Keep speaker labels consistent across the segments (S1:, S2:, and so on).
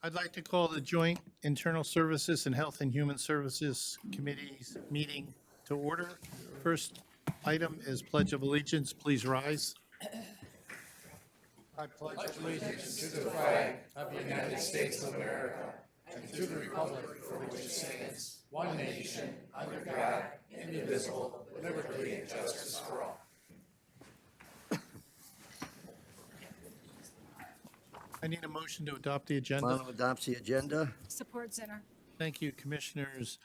S1: I'd like to call the Joint Internal Services and Health and Human Services Committee's meeting to order. First item is Pledge of Allegiance. Please rise. I pledge allegiance to the flag of the United States of America and to the republic for which it stands, one nation, under God, indivisible, with liberty and justice for all. I need a motion to adopt the agenda.
S2: Romano adopts the agenda.
S3: Support Zinner.
S1: Thank you. Commissioners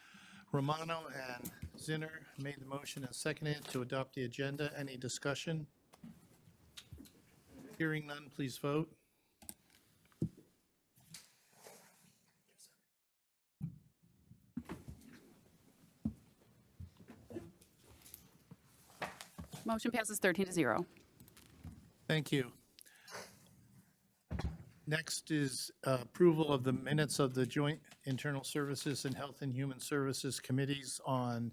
S1: Romano and Zinner made the motion and seconded to adopt the agenda. Any discussion? Hearing none, please vote.
S3: Motion passes 13-0.
S1: Thank you. Next is approval of the minutes of the Joint Internal Services and Health and Human Services Committees on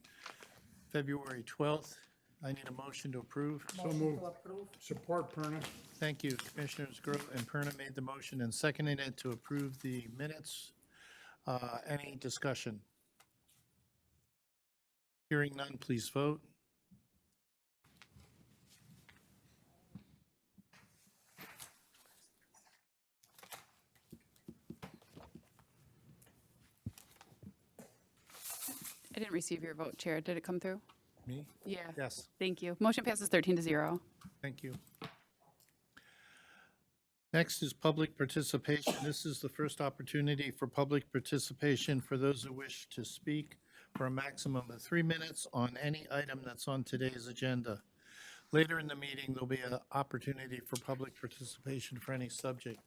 S1: February 12th. I need a motion to approve.
S4: So moved. Support Perna.
S1: Thank you. Commissioners Grote and Perna made the motion and seconded it to approve the minutes. Any discussion? Hearing none, please vote.
S3: I didn't receive your vote, Chair. Did it come through?
S1: Me?
S3: Yeah.
S1: Yes.
S3: Thank you. Motion passes 13-0.
S1: Thank you. Next is public participation. This is the first opportunity for public participation for those who wish to speak for a maximum of 3 minutes on any item that's on today's agenda. Later in the meeting, there'll be an opportunity for public participation for any subject.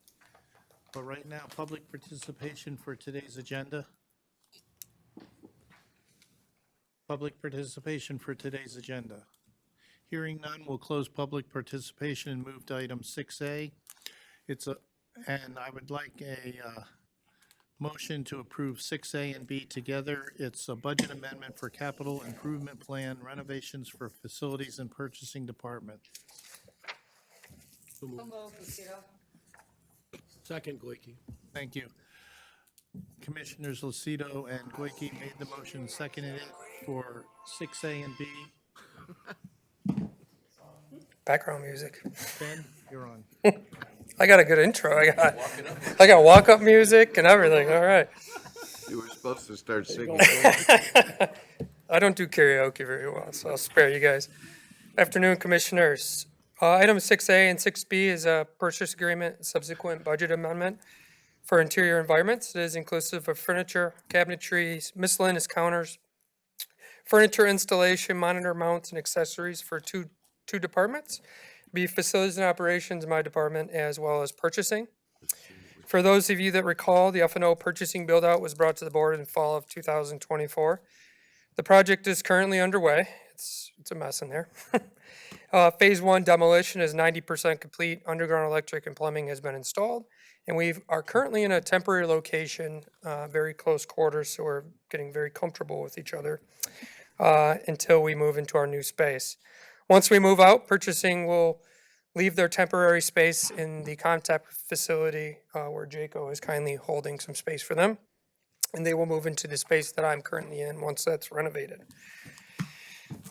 S1: But right now, public participation for today's agenda. Public participation for today's agenda. Hearing none, we'll close public participation and move to item 6A. And I would like a motion to approve 6A and B together. It's a budget amendment for capital improvement plan renovations for facilities and purchasing department.
S4: Second, Goiki.
S1: Thank you. Commissioners Lucido and Goiki made the motion, seconded it for 6A and B.
S5: Background music.
S1: Ben, you're on.
S5: I got a good intro. I got walk-up music and everything. All right.
S6: You were supposed to start singing.
S5: I don't do karaoke very well, so I'll spare you guys. Afternoon, Commissioners. Item 6A and 6B is a purchase agreement and subsequent budget amendment for interior environments. It is inclusive of furniture, cabinetry, miscellaneous counters, furniture installation, monitor mounts, and accessories for two departments. Be facilities and operations, my department, as well as purchasing. For those of you that recall, the F&O purchasing build-out was brought to the board in fall of 2024. The project is currently underway. It's a mess in there. Phase 1 demolition is 90% complete. Underground electric and plumbing has been installed. And we are currently in a temporary location, very close quarters, so we're getting very comfortable with each other until we move into our new space. Once we move out, purchasing will leave their temporary space in the contact facility where Jaco is kindly holding some space for them. And they will move into the space that I'm currently in once that's renovated.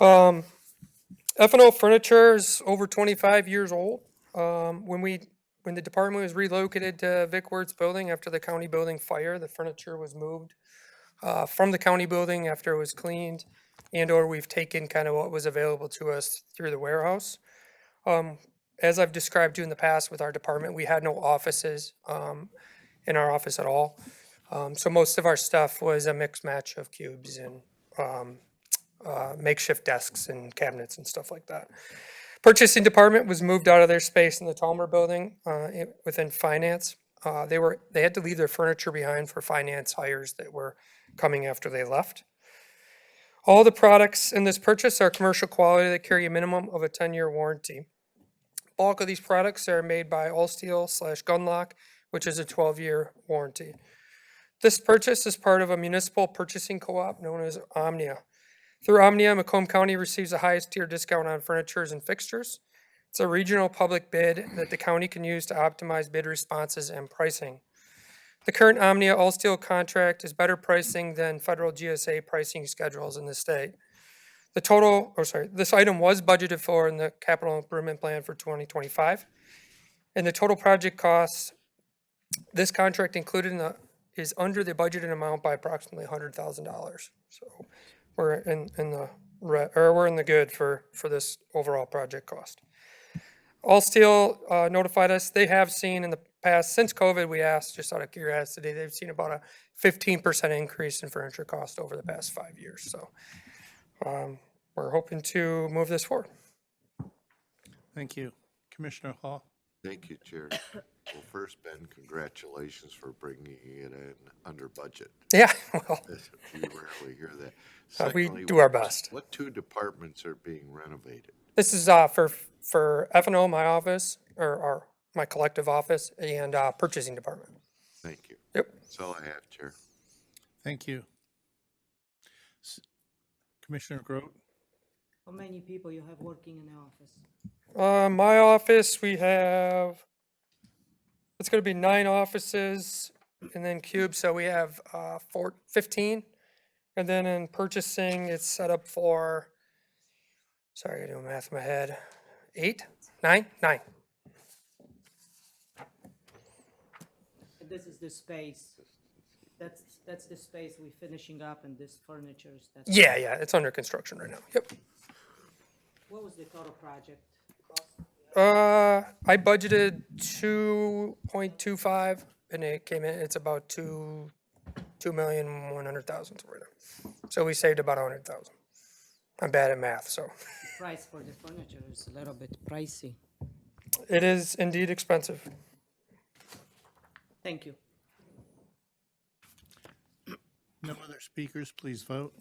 S5: F&O furniture is over 25 years old. When the department was relocated to Vic Wert's building after the county building fire, the furniture was moved from the county building after it was cleaned, and/or we've taken kind of what was available to us through the warehouse. As I've described to you in the past with our department, we had no offices in our office at all. So most of our stuff was a mixed match of cubes and makeshift desks and cabinets and stuff like that. Purchasing department was moved out of their space in the Talmer building within finance. They had to leave their furniture behind for finance hires that were coming after they left. All the products in this purchase are commercial quality that carry a minimum of a 10-year warranty. Bulk of these products are made by All Steel / Gunlock, which is a 12-year warranty. This purchase is part of a municipal purchasing co-op known as Omnia. Through Omnia, Macomb County receives the highest tier discount on furnitures and fixtures. It's a regional public bid that the county can use to optimize bid responses and pricing. The current Omnia all-steel contract is better pricing than federal GSA pricing schedules in the state. This item was budgeted for in the capital improvement plan for 2025. And the total project costs, this contract included is under the budgeted amount by approximately $100,000. So we're we're in the good for this overall project cost. All Steel notified us, they have seen in the past, since COVID, we asked, just out of curiosity, they've seen about a 15% increase in furniture cost over the past 5 years. So we're hoping to move this forward.
S1: Thank you. Commissioner Hall?
S6: Thank you, Chair. Well, first, Ben, congratulations for bringing it in under budget.
S5: Yeah, well,
S6: You rarely hear that.
S5: we
S6: Secondly,
S5: do our best.
S6: What two departments are being renovated?
S5: This is for F&O, my office, or my collective office, and purchasing department.
S6: Thank you.
S5: Yep.
S6: That's all I have, Chair.
S1: Thank you. Commissioner Grote?
S2: How many people you have working in the office?
S5: My office, we have, it's gonna be 9 offices and then cubes, so we have 15. And then in purchasing, it's set up for, sorry, I do math in my head, 8, 9.
S2: And this is the space. That's the space we're finishing up, and this furniture is that.
S5: Yeah, it's under construction right now, yep.
S2: What was the total project cost?
S5: I budgeted 2.25 and it came in, it's about 2,100,000 right now. So we saved about 100,000. I'm bad at math, so
S2: Price for the furniture is a little bit pricey.
S5: it is indeed expensive.
S2: Thank you.
S1: No other speakers, please vote.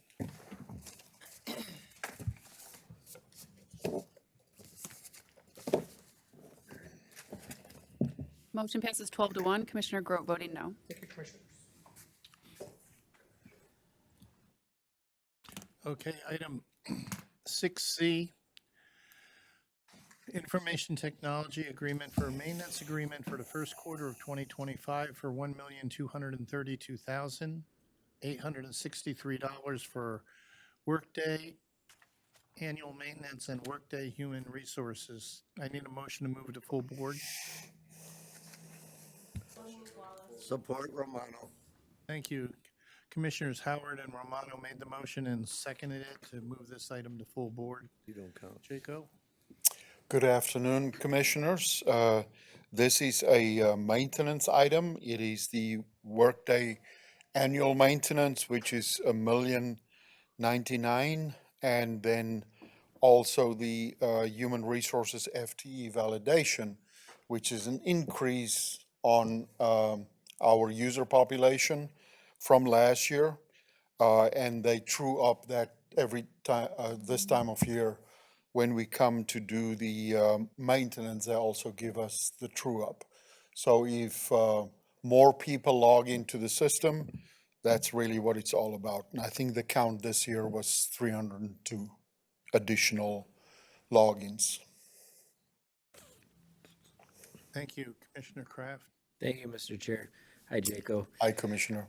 S3: Motion passes 12-1. Commissioner Grote voting no.
S5: Thank you, Commissioner.
S1: Okay, item 6C, Information Technology Agreement for Maintenance Agreement for the first quarter of 2025 for $1,232,863 for Workday Annual Maintenance and Workday Human Resources. I need a motion to move to full board.
S6: Support Romano.
S1: Thank you. Commissioners Howard and Romano made the motion and seconded it to move this item to full board.
S6: You don't count.
S1: Jaco?
S7: Good afternoon, Commissioners. This is a maintenance item. It is the Workday annual maintenance, which is $1,099,000, and then also the Human Resources FTE validation, which is an increase on our user population from last year, and they true up that every time this time of year. When we come to do the maintenance, they also give us the true up. So if more people log into the system, that's really what it's all about. And I think the count this year was 302 additional logins.
S1: Thank you. Commissioner Kraft?
S8: Thank you, Mr. Chair. Hi, Jaco.
S7: Hi, Commissioner.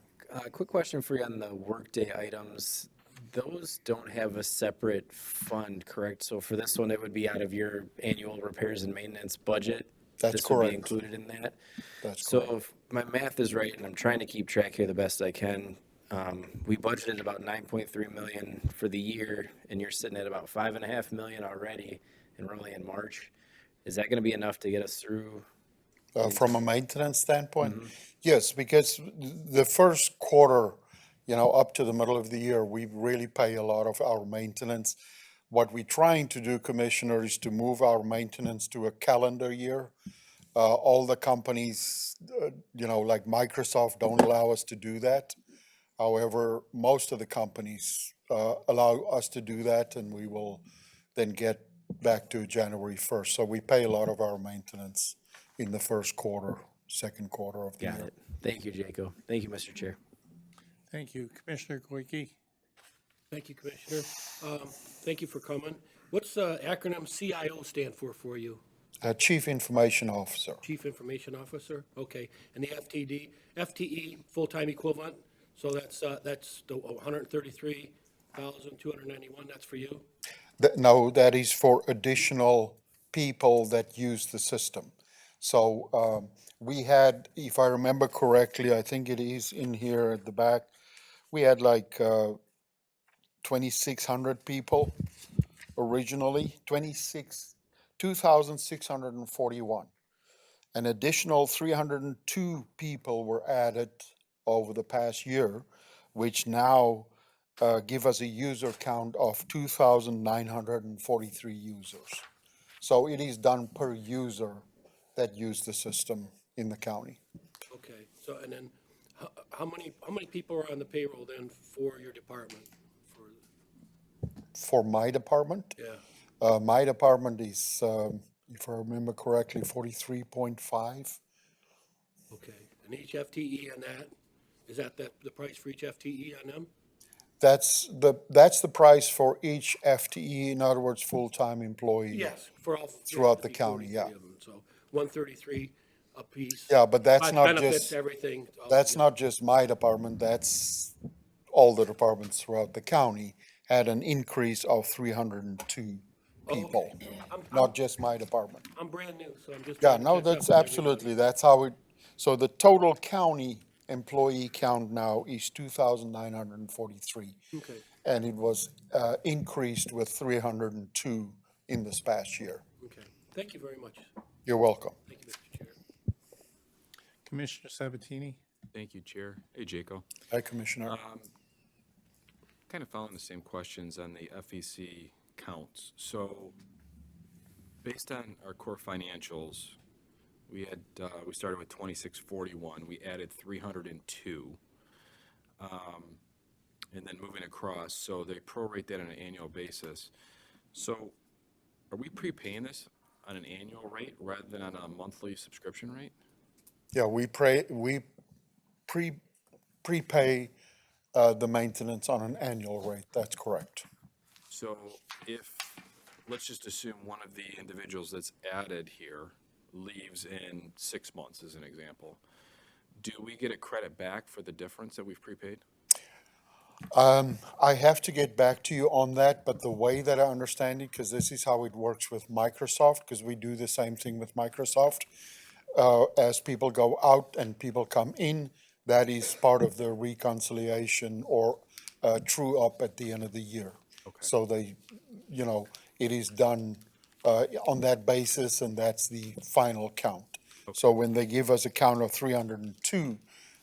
S8: Quick question for you on the Workday items. Those don't have a separate fund, correct? So for this one, it would be out of your annual repairs and maintenance budget?
S7: That's
S8: This would be
S7: correct.
S8: included in that?
S7: That's
S8: So
S7: correct.
S8: if my math is right, and I'm trying to keep track here the best I can, we budgeted about 9.3 million for the year, and you're sitting at about 5.5 million already, and we're only in March. Is that gonna be enough to get us through?
S7: From a maintenance standpoint, yes, because the first quarter, up to the middle of the year, we really pay a lot of our maintenance. What we're trying to do, Commissioner, is to move our maintenance to a calendar year. All the companies, like Microsoft, don't allow us to do that. However, most of the companies allow us to do that, and we will then get back to January 1st. So we pay a lot of our maintenance in the first quarter, second quarter of the
S8: Got
S7: year.
S8: it. Thank you, Jaco. Thank you, Mr. Chair.
S1: Thank you. Commissioner Goike?
S4: Thank you, Commissioner. Thank you for coming. What's the acronym CIO stand for you?
S7: Chief Information Officer.
S4: Chief Information Officer, okay. And the FTE, full-time equivalent, so that's the 133,291, that's for you?
S7: No, that is for additional people that use the system. So we had, if I remember correctly, I think it is in here at the back, we had like 2,600 people originally, 2,641. An additional 302 people were added over the past year, which now give us a user count of 2,943 users. So it is done per user that use the system in the county.
S4: Okay, so, and then, how many people are on the payroll then for your department?
S7: For my department,
S4: Yeah,
S7: my department is, if I remember correctly, 43.5.
S4: okay. And each FTE on that, is that the price for each FTE on them?
S7: That's the price for each FTE, in other words, full-time employee.
S4: Yes, for all.
S7: Throughout
S4: yeah,
S7: the county,
S4: 43
S7: yeah.
S4: of them. So 133 apiece.
S7: Yeah, but that's not
S4: Benefits,
S7: just,
S4: everything.
S7: that's
S4: yeah.
S7: not just my department, that's all the departments throughout the county had an increase of 302 people, not just my department.
S4: I'm brand new, so I'm just.
S7: Yeah,
S4: trying to
S7: no,
S4: catch up
S7: that's
S4: with everybody.
S7: absolutely, that's how it, so the total county employee count now is 2,943.
S4: Okay,
S7: And it was increased with 302 in this past year.
S4: okay. Thank you very much.
S7: You're welcome.
S4: Thank you, Mr. Chair.
S1: Commissioner Sabatini?
S9: Thank you, Chair. Hey, Jaco.
S7: Hi, Commissioner.
S9: Kind of following the same questions on the FEC counts. So, based on our core financials, we started with 2641. We added 302. And then moving across, so they prorate that on an annual basis. So, are we prepaying this on an annual rate rather than on a monthly subscription rate?
S7: Yeah, we prepay the maintenance on an annual rate. That's correct.
S9: So if, let's just assume one of the individuals that's added here leaves in 6 months, as an example, do we get a credit back for the difference that we've prepaid?
S7: I have to get back to you on that, but the way that I understand it, because this is how it works with Microsoft, because we do the same thing with Microsoft. As people go out and people come in, that is part of the reconciliation or true up at the end of the year. So they, it is done on that basis, and that's the final count. So when they give us a count of 302,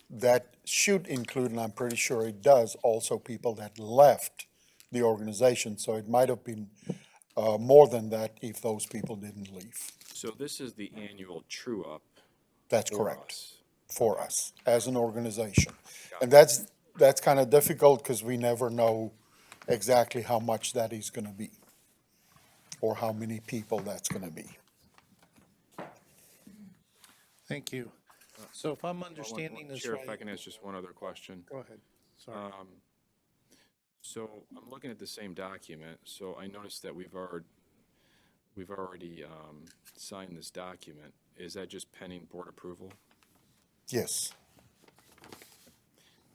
S7: that should include, and I'm pretty sure it does, also people that left the organization. So it might have been more than that if those people didn't leave.
S9: So this is the annual true up
S7: That's
S9: for
S7: correct.
S9: us.
S7: For us as an organization. And that's kind of difficult because we never know exactly how much that is going to be or how many people that's going to be.
S1: Thank you. So if I'm understanding this
S9: Chair, if I
S1: right,
S9: can ask just one other question.
S1: go ahead. Sorry.
S9: So I'm looking at the same document, so I noticed that we've already signed this document. Is that just pending board approval?
S7: Yes.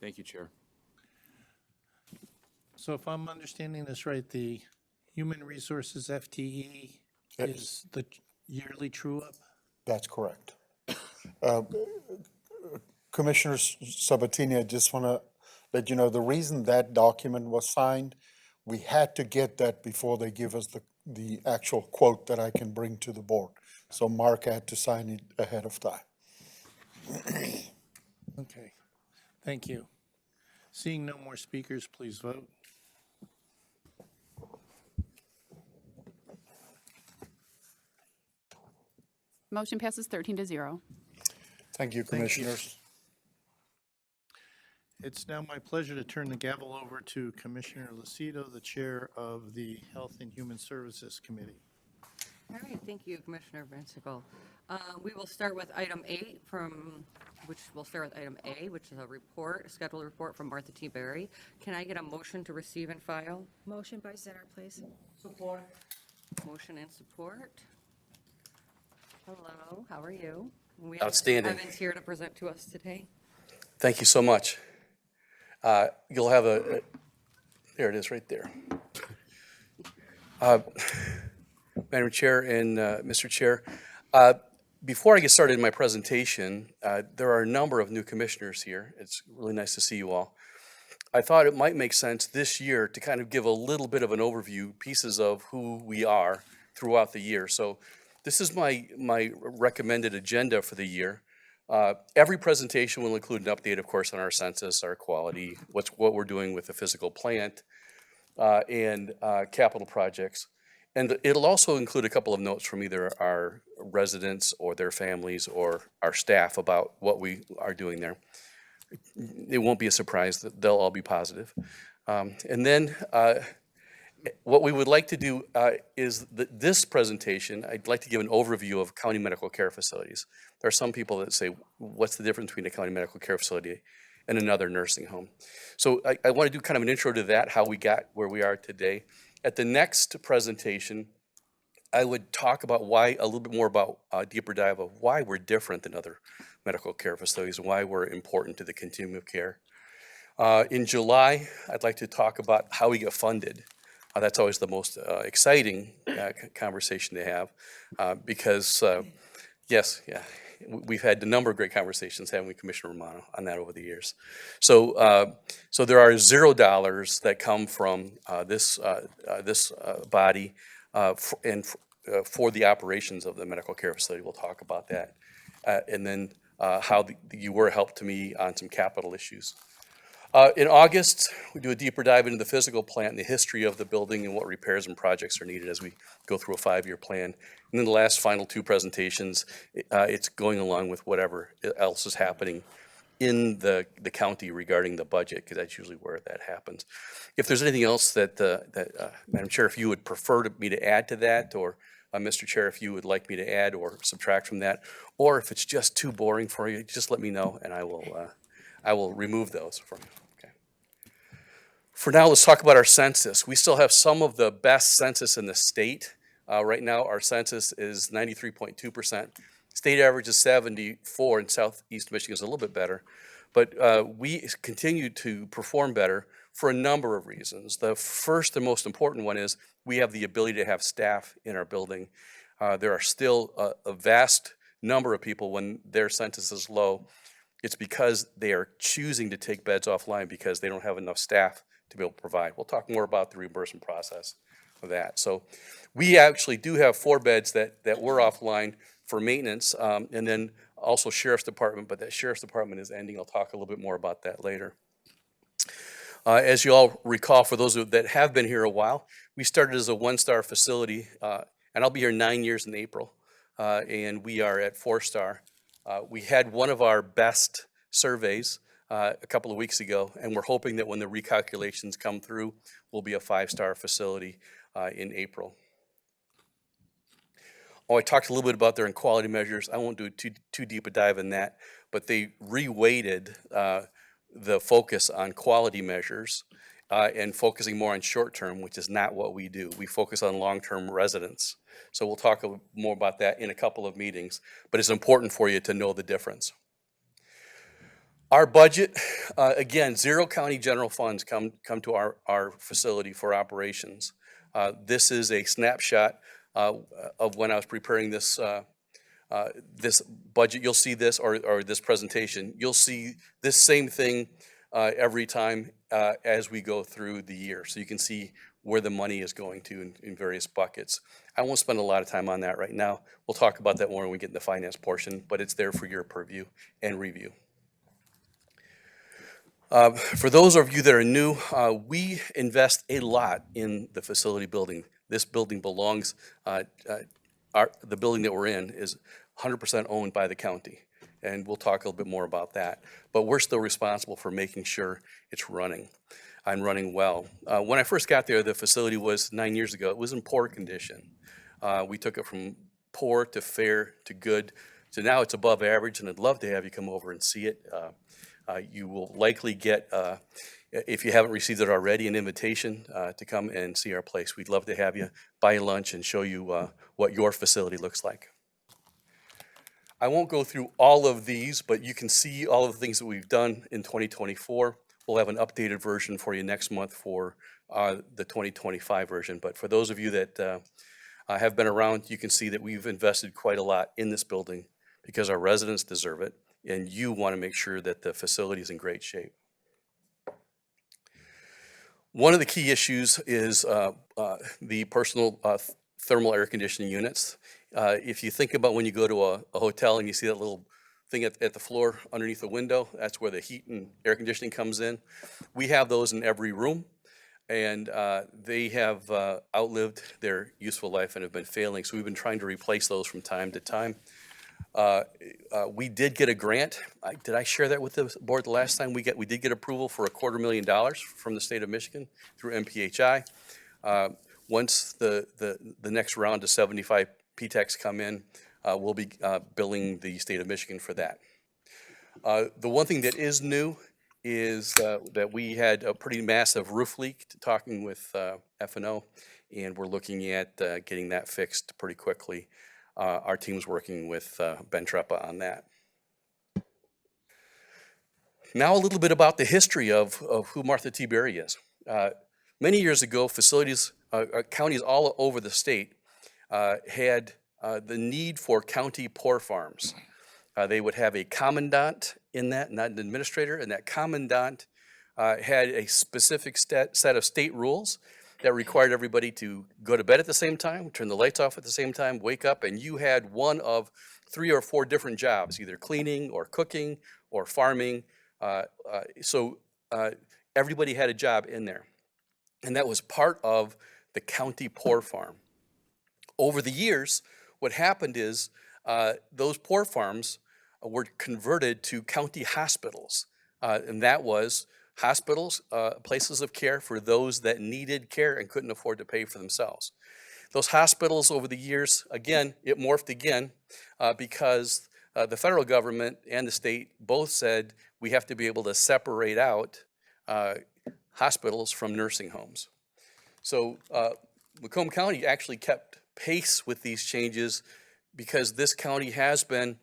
S9: Thank you, Chair.
S1: So if I'm understanding this right, the Human Resources FTE
S7: Yes.
S1: is the yearly true-up?
S7: That's correct. Commissioner Sabatini, I just want to let you know, the reason that document was signed, we had to get that before they give us the actual quote that I can bring to the board. So Mark had to sign it ahead of time.
S1: Okay, thank you. Seeing no more speakers, please vote.
S3: Motion passes 13-0.
S7: Thank you, Commissioners.
S1: It's now my pleasure to turn the gavel over to Commissioner Lucido, the Chair of the Health and Human Services Committee.
S10: All right, thank you, Commissioner Vansickle. We will start with item 8 which is a report, a scheduled report from Martha T. Berry. Can I get a motion to receive and file?
S11: Motion by Center, please.
S2: Support.
S10: Motion and support. Hello, how are you? We have
S11: Outstanding.
S10: Evan's here to present to us today.
S11: Thank you so much. You'll have there it is right there. Madam Chair and Mr. Chair, before I get started in my presentation, there are a number of new commissioners here. It's really nice to see you all. I thought it might make sense this year to kind of give a little bit of an overview, pieces of who we are throughout the year. So this is my recommended agenda for the year. Every presentation will include an update, of course, on our census, our quality, what we're doing with the physical plant, and capital projects. And it'll also include a couple of notes from either our residents or their families or our staff about what we are doing there. It won't be a surprise that they'll all be positive. And then what we would like to do is this presentation, I'd like to give an overview of county medical care facilities. There are some people that say, what's the difference between a county medical care facility and another nursing home? So I want to do kind of an intro to that, how we got where we are today. At the next presentation, I would talk about why, a little bit more about a deeper dive of why we're different than other medical care facilities and why we're important to the continuum of care. In July, I'd like to talk about how we get funded. That's always the most exciting conversation to have because, yes, yeah, we've had a number of great conversations, haven't we, Commissioner Romano, on that over the years. So, so there are $0 that come from this body for the operations of the medical care facility. We'll talk about that. And then how you were helped to me on some capital issues. In August, we do a deeper dive into the physical plant and the history of the building and what repairs and projects are needed as we go through a 5-year plan. And then the last final 2 presentations, it's going along with whatever else is happening in the county regarding the budget, because that's usually where that happens. If there's anything else that, Madam Chair, if you would prefer me to add to that, or Mr. Chair, if you would like me to add or subtract from that, or if it's just too boring for you, just let me know and I will remove those from you. Okay. For now, let's talk about our census. We still have some of the best census in the state. Right now, our census is 93.2%. State average is 74, and Southeast Michigan is a little bit better. But we continue to perform better for a number of reasons. The first and most important one is we have the ability to have staff in our building. There are still a vast number of people when their census is low. It's because they are choosing to take beds offline because they don't have enough staff to be able to provide. We'll talk more about the reimbursement process of that. So we actually do have 4 beds that were offline for maintenance, and then also Sheriff's Department, but that Sheriff's Department is ending. I'll talk a little bit more about that later. As you all recall, for those that have been here a while, we started as a 1-star facility, and I'll be here 9 years in April, and we are at 4-star. We had one of our best surveys a couple of weeks ago, and we're hoping that when the recalculations come through, we'll be a 5-star facility in April. Oh, I talked a little bit about their quality measures. I won't do too deep a dive in that, but they reweighted the focus on quality measures and focusing more on short-term, which is not what we do. We focus on long-term residents. So we'll talk more about that in a couple of meetings, but it's important for you to know the difference. Our budget, again, 0 county general funds come to our facility for operations. This is a snapshot of when I was preparing this this budget. You'll see this, or this presentation. You'll see this same thing every time as we go through the year. So you can see where the money is going to in various buckets. I won't spend a lot of time on that right now. We'll talk about that more when we get in the finance portion, but it's there for your purview and review. For those of you that are new, we invest a lot in the facility building. This building belongs, the building that we're in is 100% owned by the county, and we'll talk a little bit more about that. But we're still responsible for making sure it's running and running well. When I first got there, the facility was 9 years ago. It was in poor condition. We took it from poor to fair to good. So now it's above average, and I'd love to have you come over and see it. You will likely get, if you haven't received it already, an invitation to come and see our place. We'd love to have you buy lunch and show you what your facility looks like. I won't go through all of these, but you can see all of the things that we've done in 2024. We'll have an updated version for you next month for the 2025 version. But for those of you that have been around, you can see that we've invested quite a lot in this building because our residents deserve it, and you want to make sure that the facility is in great shape. One of the key issues is the personal thermal air conditioning units. If you think about when you go to a hotel and you see that little thing at the floor underneath the window, that's where the heat and air conditioning comes in. We have those in every room, and they have outlived their useful life and have been failing. So we've been trying to replace those from time to time. We did get a grant. Did I share that with the board the last time? We did get approval for $250,000 from the state of Michigan through MPHI. Once the next round of 75 PTECs come in, we'll be billing the state of Michigan for that. The one thing that is new is that we had a pretty massive roof leak, talking with F&O, and we're looking at getting that fixed pretty quickly. Our team's working with Ben Treppa on that. Now a little bit about the history of who Martha T. Berry is. Many years ago, facilities, counties all over the state had the need for county poor farms. They would have a commandant in that, not an administrator, and that commandant had a specific set of state rules that required everybody to go to bed at the same time, turn the lights off at the same time, wake up, and you had one of 3 or 4 different jobs, either cleaning or cooking or farming. So everybody had a job in there. And that was part of the county poor farm. Over the years, what happened is those poor farms were converted to county hospitals. And that was hospitals, places of care for those that needed care and couldn't afford to pay for themselves. Those hospitals over the years, again, it morphed again because the federal government and the state both said we have to be able to separate out hospitals from nursing homes. So Macomb County actually kept pace with these changes because this county has been,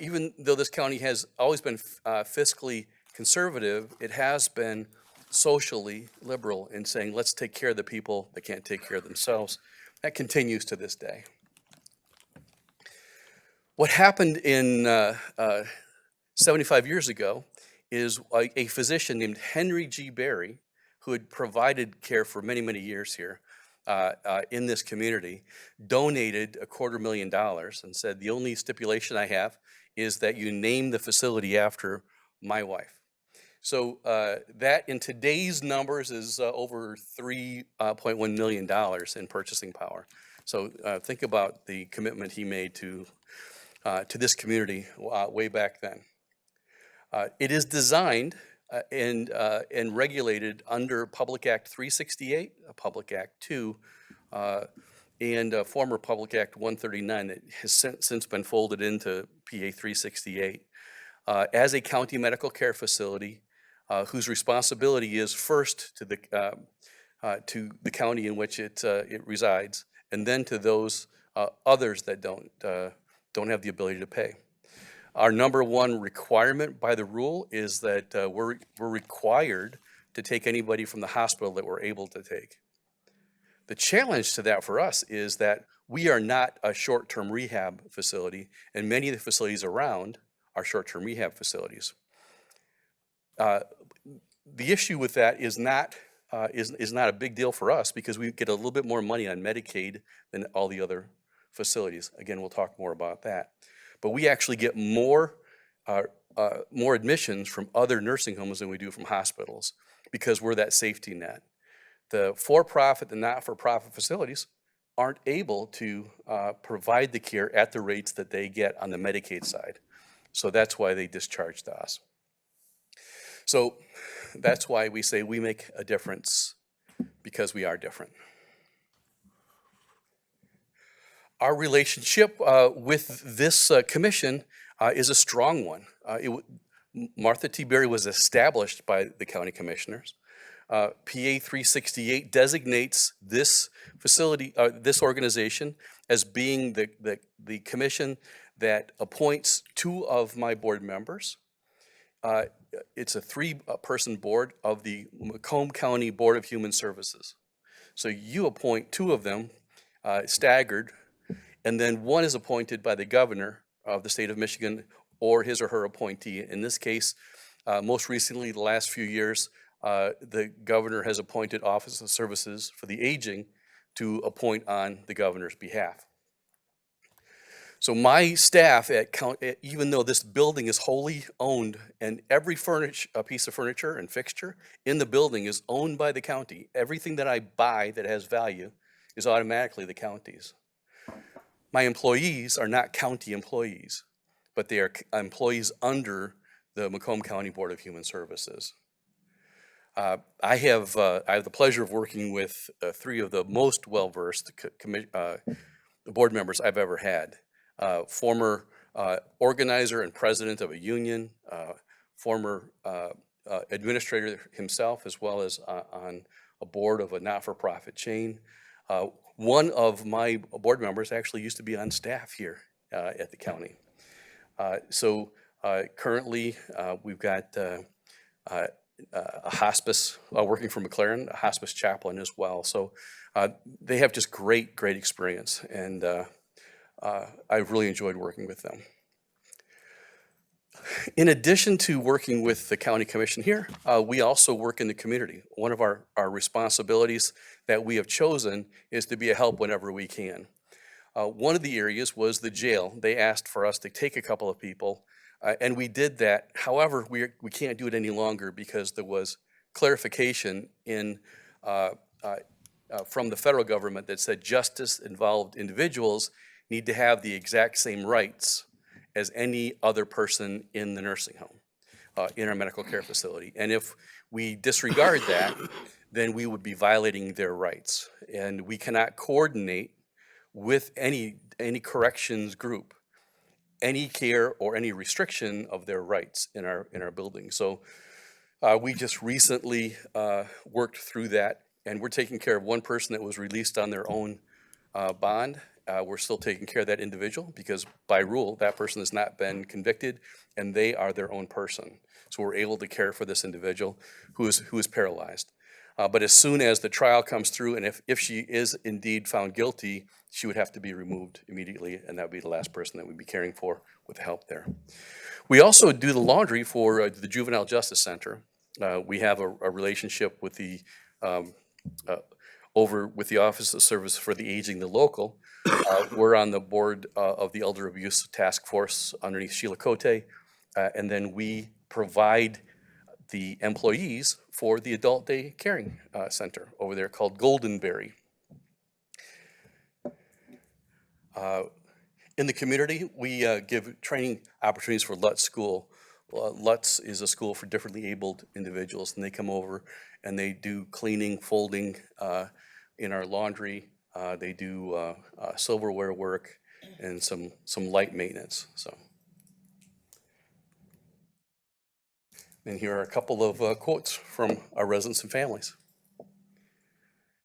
S11: even though this county has always been fiscally conservative, it has been socially liberal in saying, let's take care of the people that can't take care of themselves. That continues to this day. What happened in 75 years ago is a physician named Henry G. Berry, who had provided care for many, many years here in this community, donated $250,000 and said, the only stipulation I have is that you name the facility after my wife. So that in today's numbers is over $3.1 million in purchasing power. So think about the commitment he made to this community way back then. It is designed and regulated under Public Act 368, Public Act 2, and former Public Act 139 that has since been folded into PA 368 as a county medical care facility whose responsibility is first to the county in which it resides, and then to those others that don't have the ability to pay. Our number one requirement by the rule is that we're required to take anybody from the hospital that we're able to take. The challenge to that for us is that we are not a short-term rehab facility, and many of the facilities around are short-term rehab facilities. The issue with that is not a big deal for us because we get a little bit more money on Medicaid than all the other facilities. Again, we'll talk more about that. But we actually get more admissions from other nursing homes than we do from hospitals because we're that safety net. The for-profit and not-for-profit facilities aren't able to provide the care at the rates that they get on the Medicaid side. So that's why they discharge to us. So that's why we say we make a difference because we are different. Our relationship with this commission is a strong one. Martha T. Berry was established by the county commissioners. PA 368 designates this facility, this organization, as being the commission that appoints 2 of my board members. It's a 3-person board of the Macomb County Board of Human Services. So you appoint 2 of them, staggered, and then 1 is appointed by the governor of the state of Michigan or his or her appointee. In this case, most recently, the last few years, the governor has appointed Office of Services for the Aging to appoint on the governor's behalf. So my staff even though this building is wholly owned and every piece of furniture and fixture in the building is owned by the county, everything that I buy that has value is automatically the county's. My employees are not county employees, but they are employees under the Macomb County Board of Human Services. I have the pleasure of working with 3 of the most well-versed board members I've ever had. Former organizer and president of a union, former administrator himself, as well as on a board of a not-for-profit chain. One of my board members actually used to be on staff here at the county. Currently, we've got a hospice, working for McLaren, a hospice chaplain as well. So they have just great experience, and I've really enjoyed working with them. In addition to working with the county commission here, we also work in the community. One of our responsibilities that we have chosen is to be a help whenever we can. One of the areas was the jail. They asked for us to take a couple of people, and we did that. However, we can't do it any longer because there was clarification from the federal government that said justice-involved individuals need to have the exact same rights as any other person in the nursing home, in our medical care facility. And if we disregard that, then we would be violating their rights. And we cannot coordinate with any corrections group, any care or any restriction of their rights in our building. So we just recently worked through that, and we're taking care of one person that was released on their own bond. We're still taking care of that individual because by rule, that person has not been convicted and they are their own person. So we're able to care for this individual who is paralyzed. But as soon as the trial comes through and if she is indeed found guilty, she would have to be removed immediately, and that would be the last person that we'd be caring for with help there. We also do the laundry for the Juvenile Justice Center. We have a relationship with the with the Office of Service for the Aging, the local. We're on the board of the Elder Abuse Task Force underneath Sheila Cote, and then we provide the employees for the Adult Day Caring Center over there called Goldenberry. In the community, we give training opportunities for Lutz School. Lutz is a school for differently abled individuals, and they come over and they do cleaning, folding in our laundry. They do silverware work and some light maintenance. So, and here are a couple of quotes from our residents and families.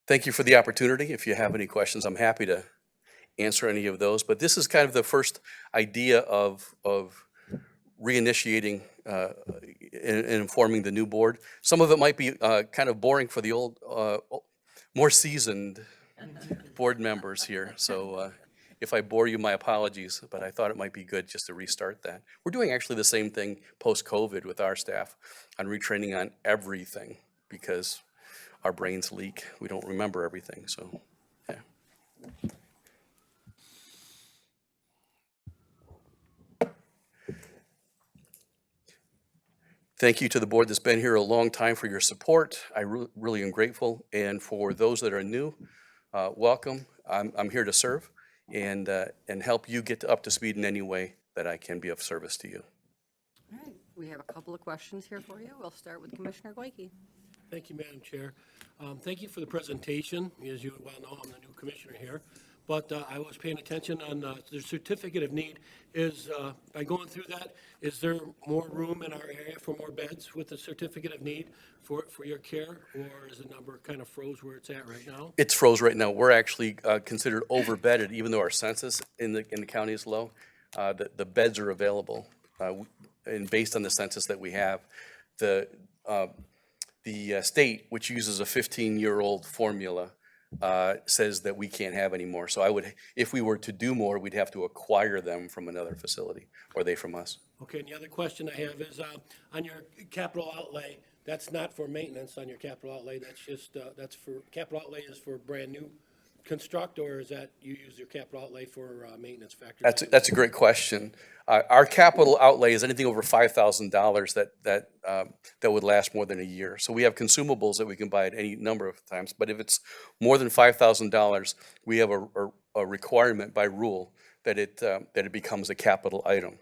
S11: Thank you for the opportunity. If you have any questions, I'm happy to answer any of those. But this is kind of the first idea of reinitiating and informing the new board. Some of it might be kind of boring for the old, more seasoned board members here. So if I bore you, my apologies, but I thought it might be good just to restart that. We're doing actually the same thing post-COVID with our staff on retraining on everything because our brains leak. We don't remember everything, so yeah. Thank you to the board that's been here a long time for your support. I really am grateful. And for those that are new, welcome. I'm here to serve and help you get up to speed in any way that I can be of service to you.
S10: All right, we have a couple of questions here for you. We'll start with Commissioner Goike.
S4: Thank you, Madam Chair. Thank you for the presentation. As you well know, I'm the new commissioner here. But I was paying attention on the certificate of need. By going through that, is there more room in our area for more beds with the certificate of need for your care? Or is the number kind of froze where it's at right now?
S11: It's froze right now. We're actually considered overbedded, even though our census in the county is low. The beds are available. And based on the census that we have, the state, which uses a 15-year-old formula, says that we can't have any more. So if we were to do more, we'd have to acquire them from another facility, or they from us.
S4: Okay, and the other question I have is, on your capital outlay, that's not for maintenance on your capital outlay, that's just, that's for, capital outlay is for brand new construct, or is that you use your capital outlay for, maintenance factor?
S11: That's a great question. Our capital outlay is anything over $5,000 that would last more than a year. So we have consumables that we can buy at any number of times, but if it's more than $5,000, we have a requirement by rule that it becomes a capital item.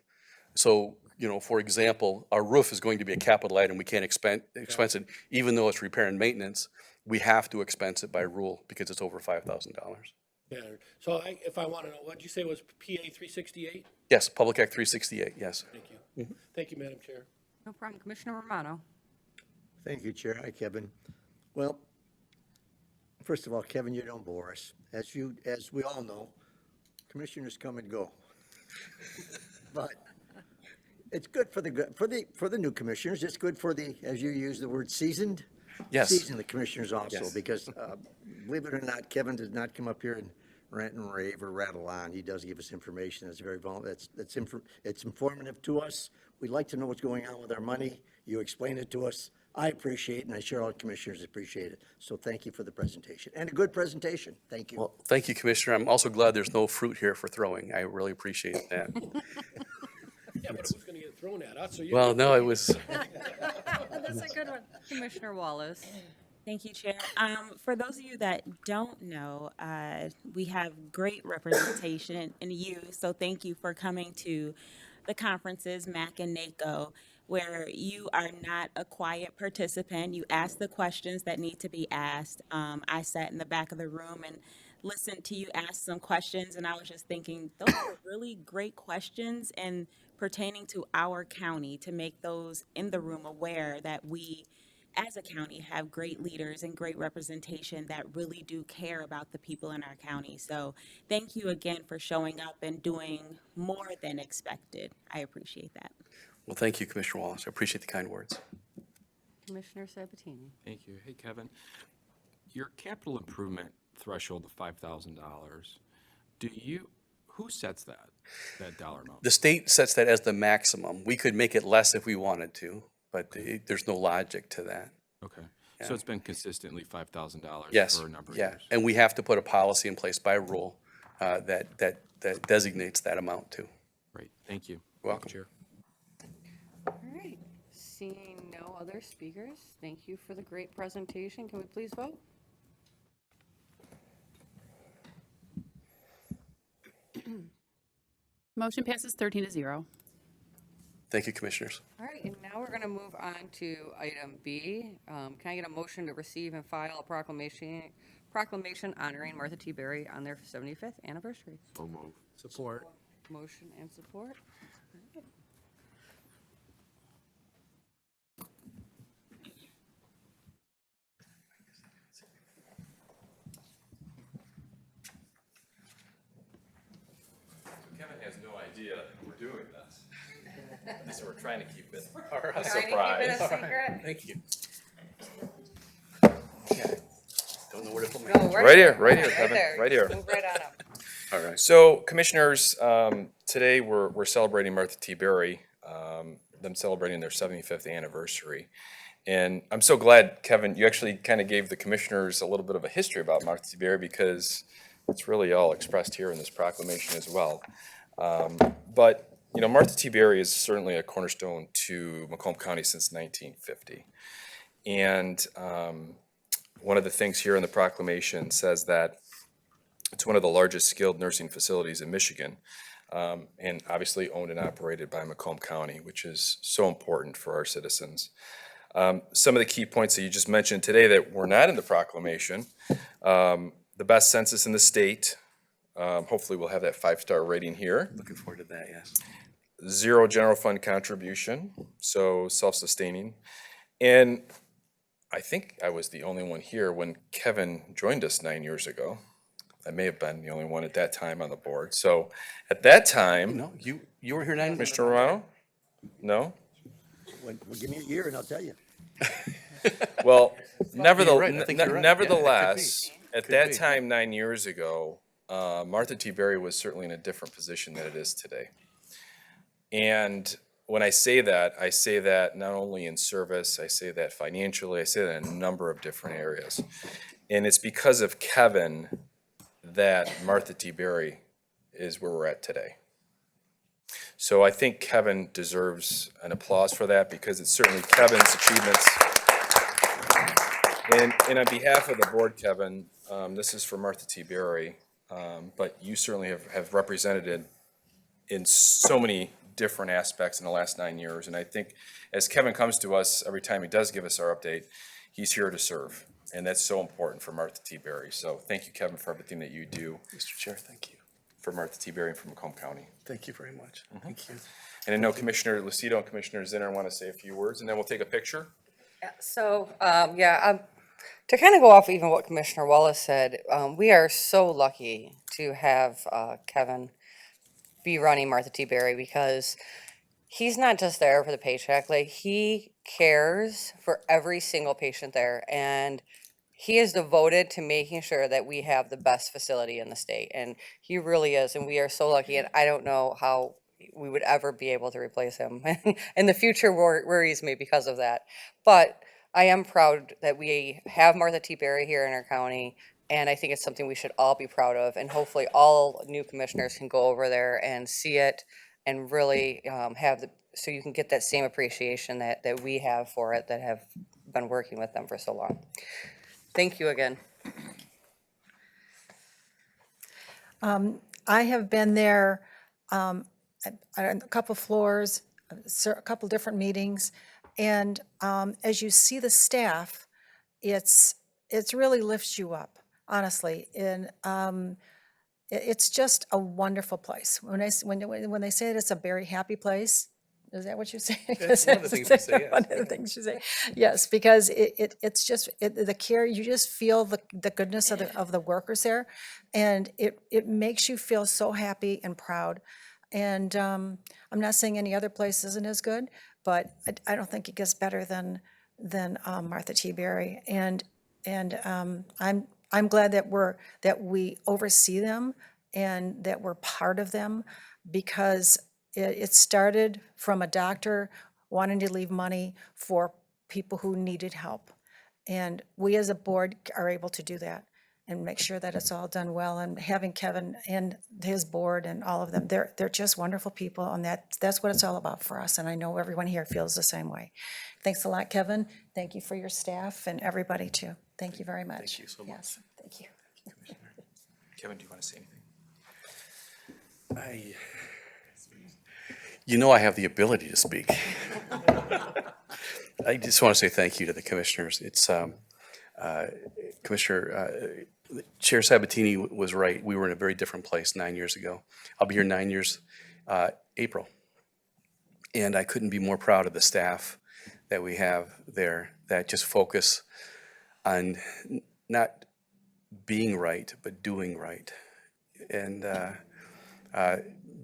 S11: So, for example, our roof is going to be a capital item. We can't expense it, even though it's repair and maintenance. We have to expense it by rule because it's over $5,000.
S4: Yeah, so if I want to know, what'd you say was PA 368?
S11: Yes, Public Act 368, yes.
S4: Thank you. Thank you, Madam Chair.
S10: No problem. Commissioner Romano?
S12: Thank you, Chair. Hi, Kevin. Well, first of all, Kevin, you don't bore us. As we all know, commissioners come and go. But it's good for the new commissioners. It's good for the, as you use the word, seasoned.
S11: Yes.
S12: Seasoned the commissioners also,
S11: Yes.
S12: because believe it or not, Kevin does not come up here and rant and rave or rattle on. He does give us information that's very it's informative to us. We'd like to know what's going on with our money. You explain it to us. I appreciate it, and I'm sure all commissioners appreciate it. So thank you for the presentation, and a good presentation. Thank you.
S11: Well, thank you, Commissioner. I'm also glad there's no fruit here for throwing. I really appreciate that.
S4: Yeah, but it was going to get thrown at us, so you.
S11: Well, no, it was,
S10: That's a good one. Commissioner Wallace?
S13: Thank you, Chair. For those of you that don't know, we have great representation in you, so thank you for coming to the conferences, MAC and NACO, where you are not a quiet participant. You ask the questions that need to be asked. I sat in the back of the room and listened to you ask some questions, and I was just thinking, those are really great questions and pertaining to our county, to make those in the room aware that we, as a county, have great leaders and great representation that really do care about the people in our county. So thank you again for showing up and doing more than expected. I appreciate that.
S11: well, thank you, Commissioner Wallace. I appreciate the kind words.
S10: Commissioner Sabatini?
S9: Thank you. Hey, Kevin, your capital improvement threshold of $5,000, who sets that dollar amount?
S11: The state sets that as the maximum. We could make it less if we wanted to, but there's no logic to that.
S9: Okay, so it's been consistently $5,000
S11: Yes,
S9: for a number of
S11: yeah.
S9: years?
S11: And we have to put a policy in place by rule that designates that amount too.
S9: Great, thank you.
S11: Welcome.
S9: Chair.
S10: All right. Seeing no other speakers, thank you for the great presentation. Can we please vote?
S3: Motion passes 13-0.
S11: Thank you, Commissioners.
S10: All right, and now we're going to move on to item B. Can I get a motion to receive and file a proclamation honoring Martha T. Berry on their 75th anniversary?
S6: So move.
S1: Support.
S10: Motion and support.
S9: Kevin has no idea we're doing this. So we're trying to keep it a
S10: Trying to keep it a
S9: surprise.
S10: secret?
S11: Thank you. Don't know where to put my.
S10: No,
S14: Right here,
S10: Right
S14: Kevin,
S10: there.
S14: right here.
S10: Move right on up.
S11: All right.
S14: So Commissioners, today we're celebrating Martha T. Berry, them celebrating their 75th anniversary. And I'm so glad, Kevin, you actually kind of gave the Commissioners a little bit of a history about Martha T. Berry because it's really all expressed here in this proclamation as well. But, Martha T. Berry is certainly a cornerstone to Macomb County since 1950. And one of the things here in the proclamation says that it's one of the largest skilled nursing facilities in Michigan, and obviously owned and operated by Macomb County, which is so important for our citizens. Some of the key points that you just mentioned today that were not in the proclamation, the best census in the state, hopefully we'll have that 5-star rating here.
S11: Looking forward to that, yes.
S14: 0 general fund contribution, so self-sustaining. And I think I was the only one here when Kevin joined us 9 years ago. I may have been the only one at that time on the board. So at that time,
S11: No, you were here 9 months.
S14: Mr. Romano? No?
S12: Well, give me a year and I'll tell you.
S14: Well,
S11: right. I think you're right. Yeah, it could be.
S14: nevertheless, at
S11: Could
S14: that
S11: be.
S14: time, 9 years ago, Martha T. Berry was certainly in a different position than it is today. And when I say that not only in service, I say that financially, I say that in a number of different areas. And it's because of Kevin that Martha T. Berry is where we're at today. So I think Kevin deserves an applause for that because it's certainly Kevin's achievements. And on behalf of the board, Kevin, this is for Martha T. Berry, but you certainly have represented it in so many different aspects in the last 9 years. And I think as Kevin comes to us, every time he does give us our update, he's here to serve. And that's so important for Martha T. Berry. So thank you, Kevin, for everything that you do
S11: Mr. Chair, thank you.
S14: for Martha T. Berry and for Macomb County.
S11: Thank you very much. Thank you.
S14: And I know Commissioner Lucido and Commissioner Zinner want to say a few words, and then we'll take a picture.
S10: So, to kind of go off even what Commissioner Wallace said, we are so lucky to have Kevin be running Martha T. Berry because he's not just there for the paycheck. Like, he cares for every single patient there, and he is devoted to making sure that we have the best facility in the state, and he really is, and we are so lucky, and I don't know how we would ever be able to replace him. And the future worries me because of that. But I am proud that we have Martha T. Berry here in our county, and I think it's something we should all be proud of, and hopefully all new commissioners can go over there and see it and really so you can get that same appreciation that we have for it that have been working with them for so long. Thank you again.
S15: I have been there on a couple floors, a couple different meetings, and as you see the staff, it's really lifts you up, honestly. And it's just a wonderful place. When they say that it's a very happy place, is that what you say?
S11: That's one of the things we say, yes.
S15: One of the things you say, yes, because it's just the care. You just feel the goodness of the workers there, and it makes you feel so happy and proud. And I'm not saying any other place isn't as good, but I don't think it gets better than Martha T. Berry. And I'm glad that we oversee them and that we're part of them, because it started from a doctor wanting to leave money for people who needed help. And we as a board are able to do that and make sure that it's all done well. And having Kevin and his board and all of them, they're just wonderful people, and that's what it's all about for us. And I know everyone here feels the same way. Thanks a lot, Kevin. Thank you for your staff and everybody too. Thank you very much.
S11: Thank you so much.
S15: Yes, thank you.
S14: Kevin, do you want to say anything?
S11: You know I have the ability to speak. I just want to say thank you to the commissioners. It's Commissioner Chair Sabatini was right. We were in a very different place 9 years ago. I'll be here 9 years, April. And I couldn't be more proud of the staff that we have there that just focus on not being right, but doing right. And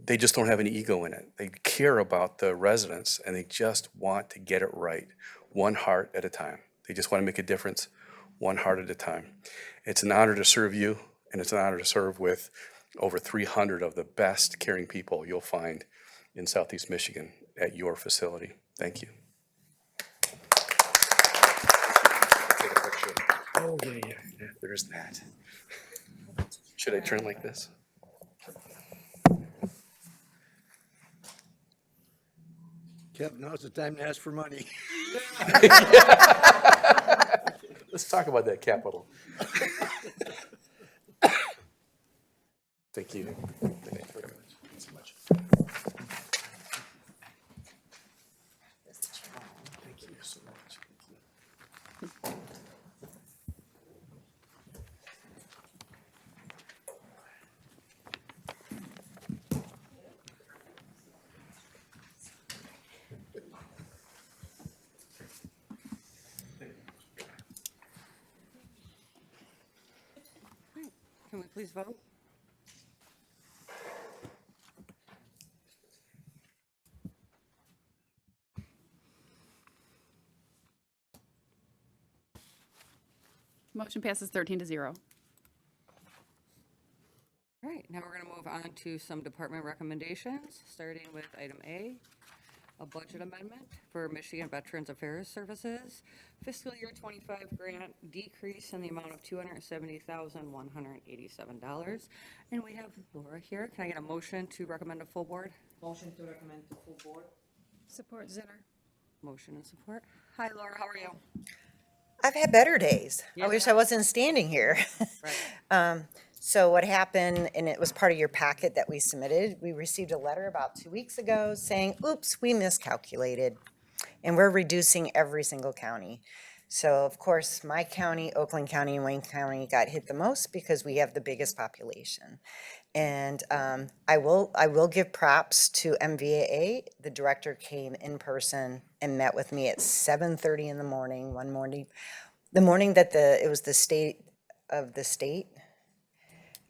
S11: they just don't have any ego in it. They care about the residents, and they just want to get it right, one heart at a time. They just want to make a difference, one heart at a time. It's an honor to serve you, and it's an honor to serve with over 300 of the best caring people you'll find in Southeast Michigan at your facility. Thank you. Take a picture. Oh, yeah, there's that. Should I turn like this?
S12: Kev, now's the time to ask for money.
S11: Let's talk about that capital. Thank you. Thank you very much. Thanks so much. Thank you so much.
S10: Can we please vote.
S3: Motion passes 13-0.
S10: All right, now we're going to move on to some department recommendations, starting with item A, a budget amendment for Michigan Veterans Affairs Services. Fiscal year 25 grant decrease in the amount of $270,187. And we have Laura here. Can I get a motion to recommend a full board?
S2: Motion to recommend to full board.
S15: Support Zinner.
S10: Motion and support. Hi, Laura, how are you?
S16: I've had better days. I
S10: Yes,
S16: wish
S10: you
S16: I wasn't standing here.
S10: Right.
S16: So what happened, and it was part of your packet that we submitted, we received a letter about 2 weeks ago saying, oops, we miscalculated. And we're reducing every single county. So of course, my county, Oakland County, and Wayne County got hit the most because we have the biggest population. And I will give props to MVAA. The director came in person and met with me at 7:30 in the morning, one morning, the morning that it was the state of the state,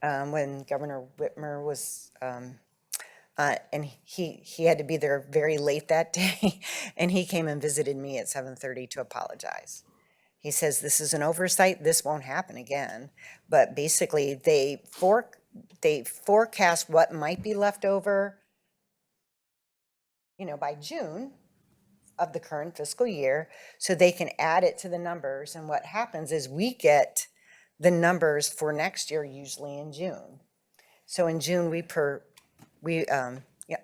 S16: when Governor Whitmer was, and he had to be there very late that day, and he came and visited me at 7:30 to apologize. He says, this is an oversight, this won't happen again. But basically, they forecast what might be left over, by June of the current fiscal year, so they can add it to the numbers. And what happens is we get the numbers for next year usually in June. So in June,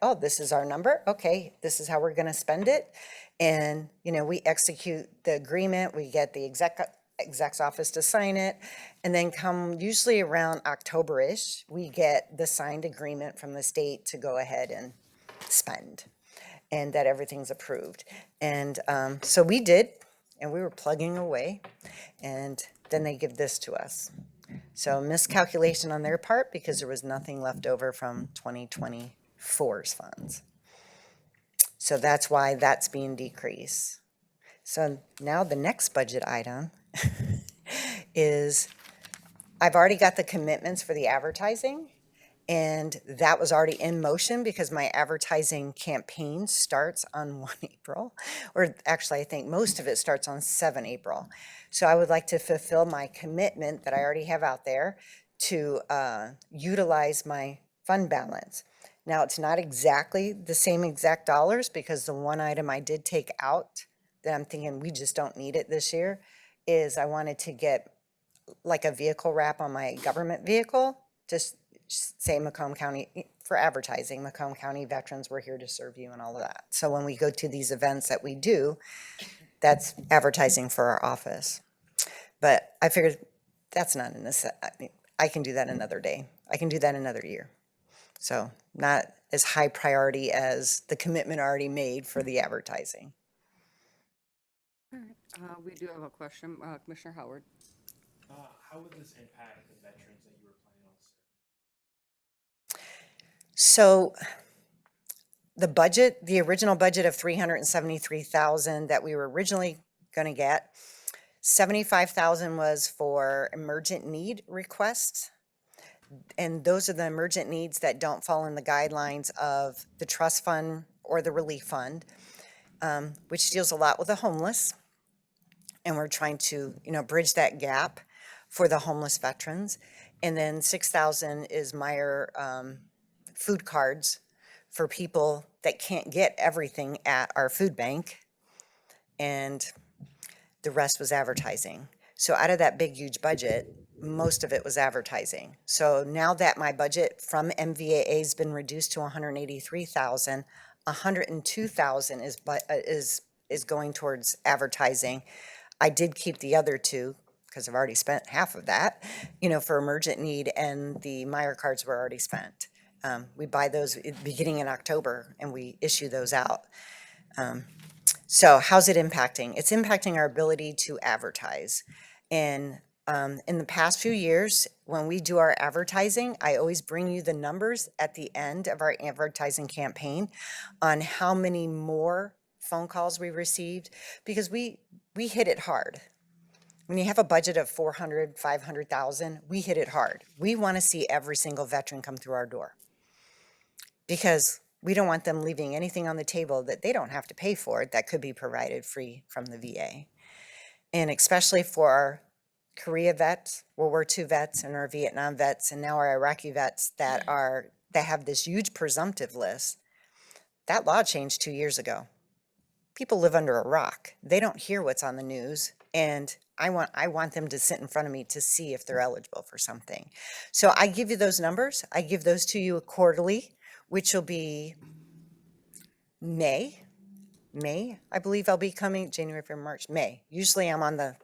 S16: oh, this is our number. Okay, this is how we're going to spend it. And, we execute the agreement. We get the exec's office to sign it. And then come usually around October-ish, we get the signed agreement from the state to go ahead and spend, and that everything's approved. And so we did, and we were plugging away. And then they give this to us. So miscalculation on their part because there was nothing left over from 2024's funds. So that's why that's being decreased. So now the next budget item is, I've already got the commitments for the advertising, and that was already in motion because my advertising campaign starts on 1 April, or actually I think most of it starts on 7 April. So I would like to fulfill my commitment that I already have out there to utilize my fund balance. Now, it's not exactly the same exact dollars because the one item I did take out that I'm thinking we just don't need it this year is I wanted to get like a vehicle wrap on my government vehicle, just say Macomb County, for advertising, Macomb County veterans, we're here to serve you and all of that. So when we go to these events that we do, that's advertising for our office. But I figured that's not I can do that another day. I can do that another year. So not as high priority as the commitment already made for the advertising.
S10: All right, we do have a question, Commissioner Howard.
S8: How would this impact the veterans that you were planning on serving?
S16: So the original budget of $373,000 that we were originally going to get, $75,000 was for emergent need requests. And those are the emergent needs that don't fall in the guidelines of the trust fund or the relief fund, which deals a lot with the homeless. And we're trying to, bridge that gap for the homeless veterans. And then $6,000 is Meyer food cards for people that can't get everything at our food bank. And the rest was advertising. So out of that big, huge budget, most of it was advertising. So now that my budget from MVAA has been reduced to $183,000, $102,000 is going towards advertising. I did keep the other two because I've already spent half of that, for emergent need, and the Meyer cards were already spent. We buy those beginning in October and we issue those out. So how's it impacting? It's impacting our ability to advertise. And in the past few years, when we do our advertising, I always bring you the numbers at the end of our advertising campaign on how many more phone calls we received, because we hit it hard. when you have a budget of 400, 500,000, we hit it hard. We want to see every single veteran come through our door. Because we don't want them leaving anything on the table that they don't have to pay for that could be provided free from the VA. And especially for our Korea vets, World War II vets, and our Vietnam vets, and now our Iraqi vets that have this huge presumptive list. That law changed 2 years ago. People live under a rock. They don't hear what's on the news, and I want them to sit in front of me to see if they're eligible for something. So I give you those numbers. I give those to you quarterly, which will be May, I believe I'll be coming, January, February, March, May. Usually I'm on the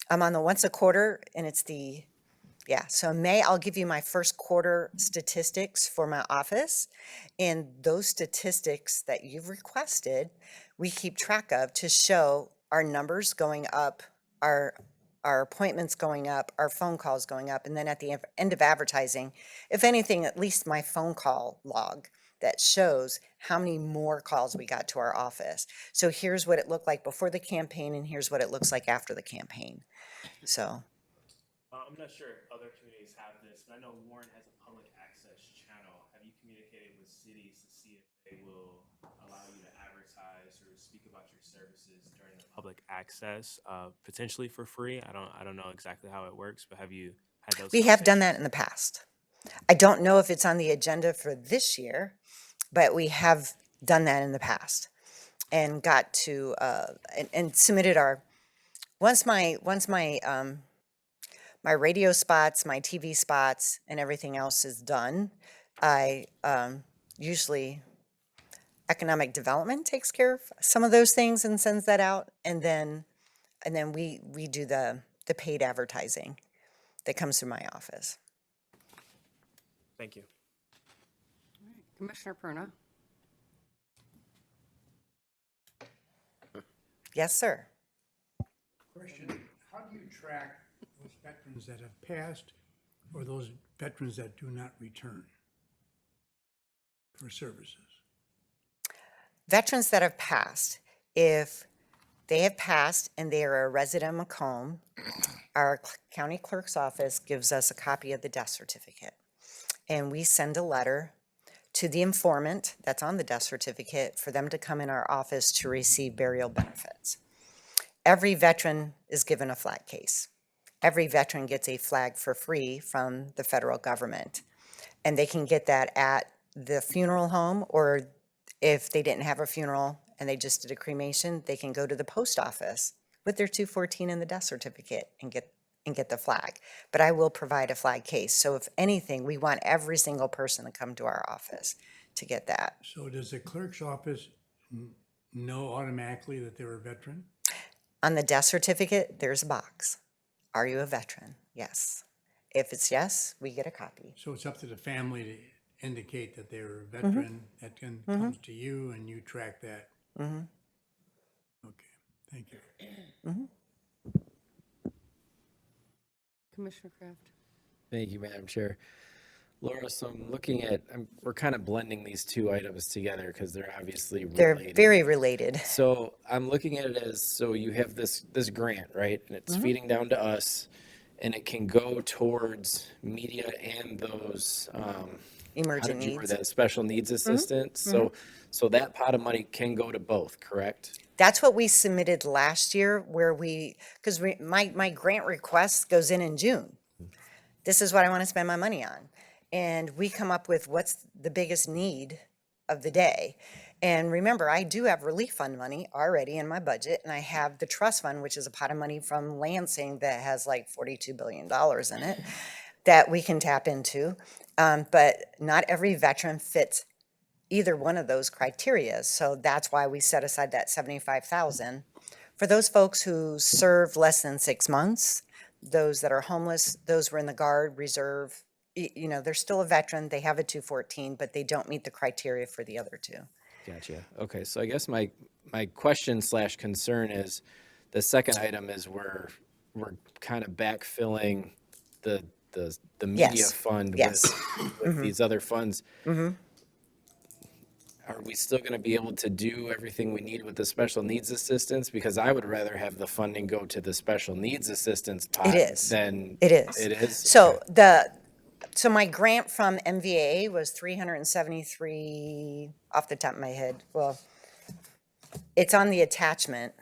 S16: once a quarter, and it's so May, I'll give you my first quarter statistics for my office. And those statistics that you've requested, we keep track of to show our numbers going up, our appointments going up, our phone calls going up. And then at the end of advertising, if anything, at least my phone call log that shows how many more calls we got to our office. So here's what it looked like before the campaign, and here's what it looks like after the campaign. So.
S17: I'm not sure if other communities have this, but I know Warren has a public access channel. Have you communicated with cities to see if they will allow you to advertise or speak about your services during the public access, potentially for free? I don't know exactly how it works, but have you had those?
S16: We have done that in the past. I don't know if it's on the agenda for this year, but we have done that in the past and got to and submitted our once my my radio spots, my TV spots, and everything else is done. I usually economic development takes care of some of those things and sends that out, and then we do the paid advertising that comes through my office.
S17: Thank you.
S10: Commissioner Perna?
S16: Yes, sir.
S18: Question, how do you track those veterans that have passed or those veterans that do not return for services?
S16: Veterans that have passed, if they have passed and they are a resident of Macomb, our county clerk's office gives us a copy of the death certificate. And we send a letter to the informant that's on the death certificate for them to come in our office to receive burial benefits. Every veteran is given a flag case. Every veteran gets a flag for free from the federal government. And they can get that at the funeral home, or if they didn't have a funeral and they just did a cremation, they can go to the post office with their 214 and the death certificate and get the flag. But I will provide a flag case. So if anything, we want every single person to come to our office to get that.
S18: So does the clerk's office know automatically that they're a veteran?
S16: On the death certificate, there's a box. Are you a veteran? Yes. If it's yes, we get a copy.
S18: So it's up to the family to indicate that they're a veteran. That then comes to you and you track that. Okay, thank you.
S10: Commissioner Kraft?
S8: Thank you, Madam Chair. Laura, so I'm looking at, we're kind of blending these two items together because they're obviously
S16: They're
S8: related.
S16: very related.
S8: So I'm looking at it as, so you have this grant, right? And it's feeding down to us, and it can go towards media and those,
S16: Emergent
S8: how did you word
S16: needs.
S8: that, special needs assistance. So that pot of money can go to both, correct?
S16: That's what we submitted last year where because my grant request goes in June. This is what I want to spend my money on. And we come up with what's the biggest need of the day. And remember, I do have relief fund money already in my budget, and I have the trust fund, which is a pot of money from Lansing that has like $42 billion in it that we can tap into. But not every veteran fits either one of those criteria. So that's why we set aside that $75,000 for those folks who serve less than 6 months, those that are homeless, those who are in the Guard, Reserve. You know, they're still a veteran, they have a 214, but they don't meet the criteria for the other two.
S8: Gotcha. Okay, so I guess my question / concern is, the second item is we're kind of backfilling the media
S16: Yes.
S8: fund
S16: Yes.
S8: with these other funds. are we still going to be able to do everything we need with the special needs assistance? Because I would rather have the funding go to the special needs assistance pot
S16: is.
S8: than.
S16: It is.
S8: It is?
S16: So so my grant from MVA was 373 off the top of my head. Well, it's on the attachment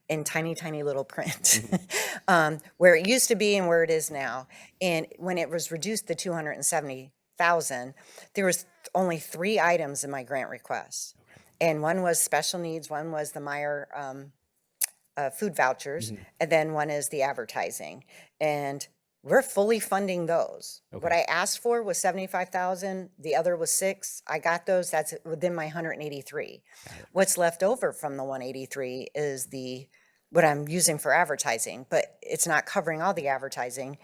S16: in tiny, tiny little print, where it used to be and where it is now. And when it was reduced to 270,000, there was only 3 items in my grant request. And one was special needs, one was the Meyer food vouchers, and then one is the advertising. And we're fully funding those. What I asked for was 75,000, the other was 6. I got those, that's within my 183. What's left over from the 183 is what I'm using for advertising, but it's not covering all the advertising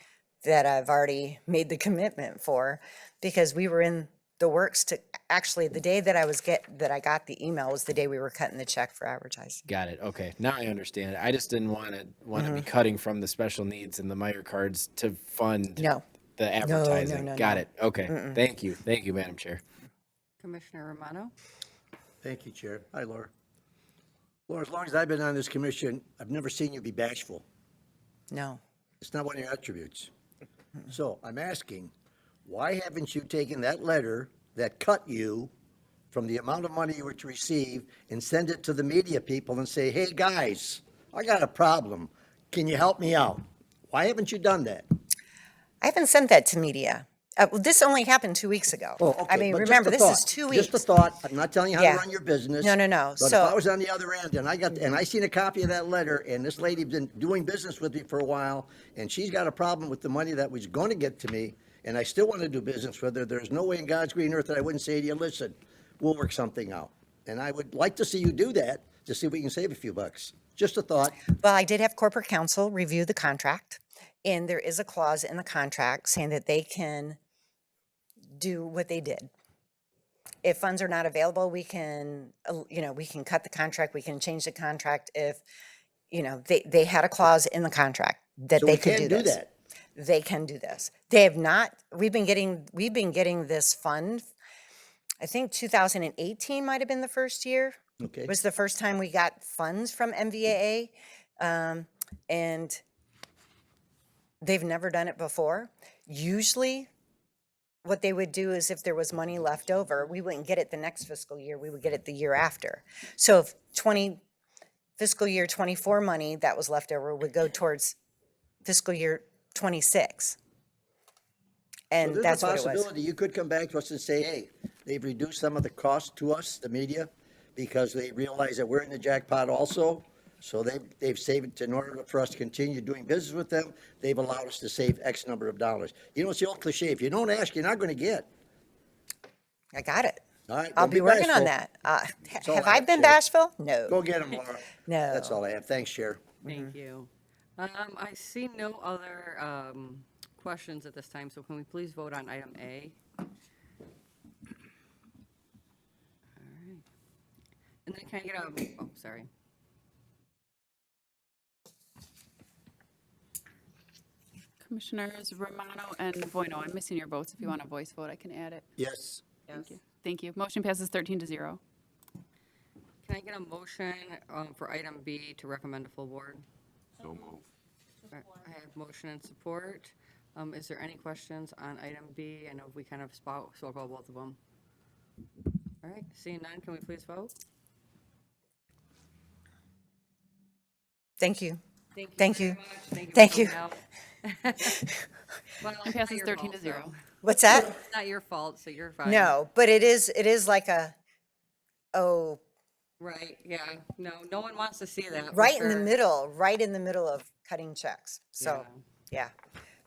S16: that I've already made the commitment for, because we were in the works to, actually, the day that I got the email was the day we were cutting the check for advertising.
S8: Got it. Okay. Now I understand it. I just didn't want to be cutting from the special needs and the Meyer cards to fund
S16: No.
S8: the advertising.
S16: no,
S8: Got
S16: no.
S8: it. Okay. Thank you. Thank you, Madam Chair.
S10: Commissioner Romano?
S12: Thank you, Chair. Hi, Laura. Laura, as long as I've been on this commission, I've never seen you be bashful.
S16: No.
S12: It's not one of your attributes. So I'm asking, why haven't you taken that letter that cut you from the amount of money you were to receive and send it to the media people and say, hey, guys, I got a problem. Can you help me out? Why haven't you done that?
S16: I haven't sent that to media. Well, this only happened 2 weeks ago.
S12: Oh, okay,
S16: I mean,
S12: but just
S16: remember,
S12: a
S16: this
S12: thought.
S16: is 2 weeks.
S12: Just a thought. I'm not telling you how
S16: Yeah.
S12: to run your business.
S16: No.
S12: But
S16: So-
S12: if I was on the other end and I seen a copy of that letter, and this lady's been doing business with me for a while, and she's got a problem with the money that was going to get to me, and I still want to do business with her, there's no way in God's green earth that I wouldn't say to you, listen, we'll work something out. And I would like to see you do that to see if we can save a few bucks. Just a thought.
S16: Well, I did have corporate counsel review the contract, and there is a clause in the contract saying that they can do what they did. If funds are not available, we can, we can cut the contract, we can change the contract if, they had a clause in the contract that
S12: So
S16: they
S12: we
S16: could
S12: can
S16: do
S12: do
S16: this.
S12: that.
S16: They can do this. They have not, we've been getting this fund, I think 2018 might have been the first year.
S12: Okay.
S16: Was the first time we got funds from MVAA. And they've never done it before. Usually, what they would do is if there was money left over, we wouldn't get it the next fiscal year, we would get it the year after. So if fiscal year 24 money that was left over would go towards fiscal year 26. And
S12: So
S16: that's
S12: there's a
S16: what it was.
S12: possibility you could come back to us and say, hey, they've reduced some of the cost to us, the media, because they realize that we're in the jackpot also. So they've saved, in order for us to continue doing business with them, they've allowed us to save X number of dollars. You know, it's the old cliche, if you don't ask, you're not going to get.
S16: I got it.
S12: All right,
S16: I'll
S12: don't
S16: be working on
S12: bashful.
S16: that.
S12: That's all
S16: Have
S12: I
S16: I
S12: have,
S16: been
S12: Chair.
S16: bashful? No.
S12: Go get them, Laura.
S16: No.
S12: That's all I have. Thanks, Chair.
S10: Thank you. I see no other questions at this time, so can we please vote on item A? All right. And then can I get oh, sorry.
S3: Commissioners Romano and Voino, I'm missing your votes. If you want a voice vote, I can add it.
S12: Yes.
S3: Thank you. Thank you. Motion passes 13-0.
S10: Can I get a motion for item B to recommend a full board?
S6: So move.
S10: I have motion and support. Is there any questions on item B? I know we kind of spoke about both of them. All right, seeing none, can we please vote?
S16: Thank you.
S10: Thank
S16: you.
S10: very much. Thank you.
S16: Thank
S10: for
S16: you.
S10: coming out. Well,
S3: It
S10: it's not
S3: passes
S10: your
S3: 13
S10: fault,
S3: to 0.
S10: so-
S16: What's that?
S10: It's not your fault, so you're fine.
S16: No, but it is like oh,
S10: Right, yeah. No one wants to see that. for
S16: right in the
S10: sure.
S16: middle of cutting checks. So, yeah.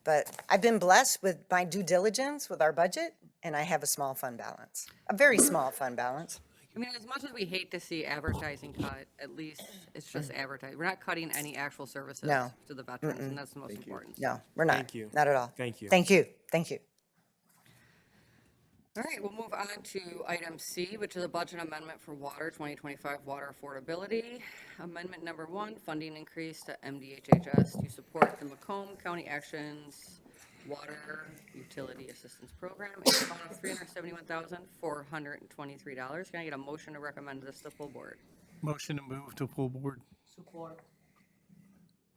S16: But I've been blessed with my due diligence with our budget, and I have a small fund balance, a very small fund balance.
S10: I mean, as much as we hate to see advertising cut, at least it's just advertising. We're not cutting any actual services
S16: No.
S10: to the veterans, and that's the most important.
S16: No, we're not.
S17: Thank you.
S16: Not at all.
S17: Thank you.
S16: Thank you. Thank you.
S10: All right, we'll move on to item C, which is a budget amendment for water, 2025 water affordability. Amendment number 1, funding increase to MDHHS to support the Macomb County actions Water Utility Assistance Program in the amount of $371,423. Can I get a motion to recommend this to full board?
S1: Motion to move to full board.
S2: Support.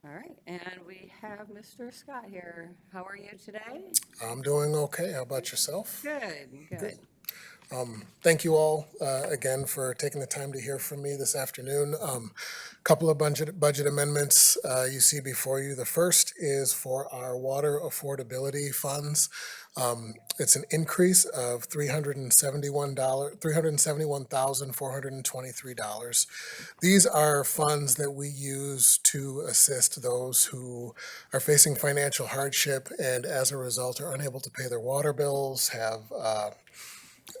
S10: All right, and we have Mr. Scott here. How are you today?
S19: I'm doing okay. How about yourself?
S10: Good, good.
S19: Thank you all again for taking the time to hear from me this afternoon. Couple of budget amendments you see before you. The first is for our water affordability funds. It's an increase of $371,423. These are funds that we use to assist those who are facing financial hardship and as a result are unable to pay their water bills, have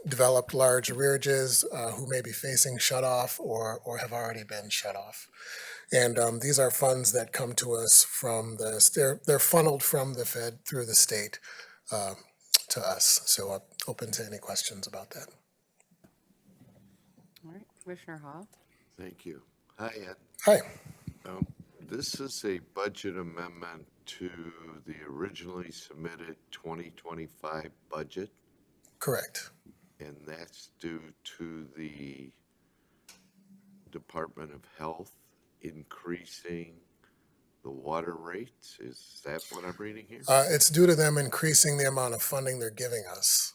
S19: developed large arrearages, who may be facing shut-off or have already been shut off. And these are funds that come to us from they're funneled from the Fed through the state to us. So I'm open to any questions about that.
S10: All right, Commissioner Hall.
S6: Thank you. Hi, Ed.
S19: Hi.
S6: This is a budget amendment to the originally submitted 2025 budget,
S19: Correct.
S6: and that's due to the Department of Health increasing the water rates. Is that what I'm reading here?
S19: It's due to them increasing the amount of funding they're giving us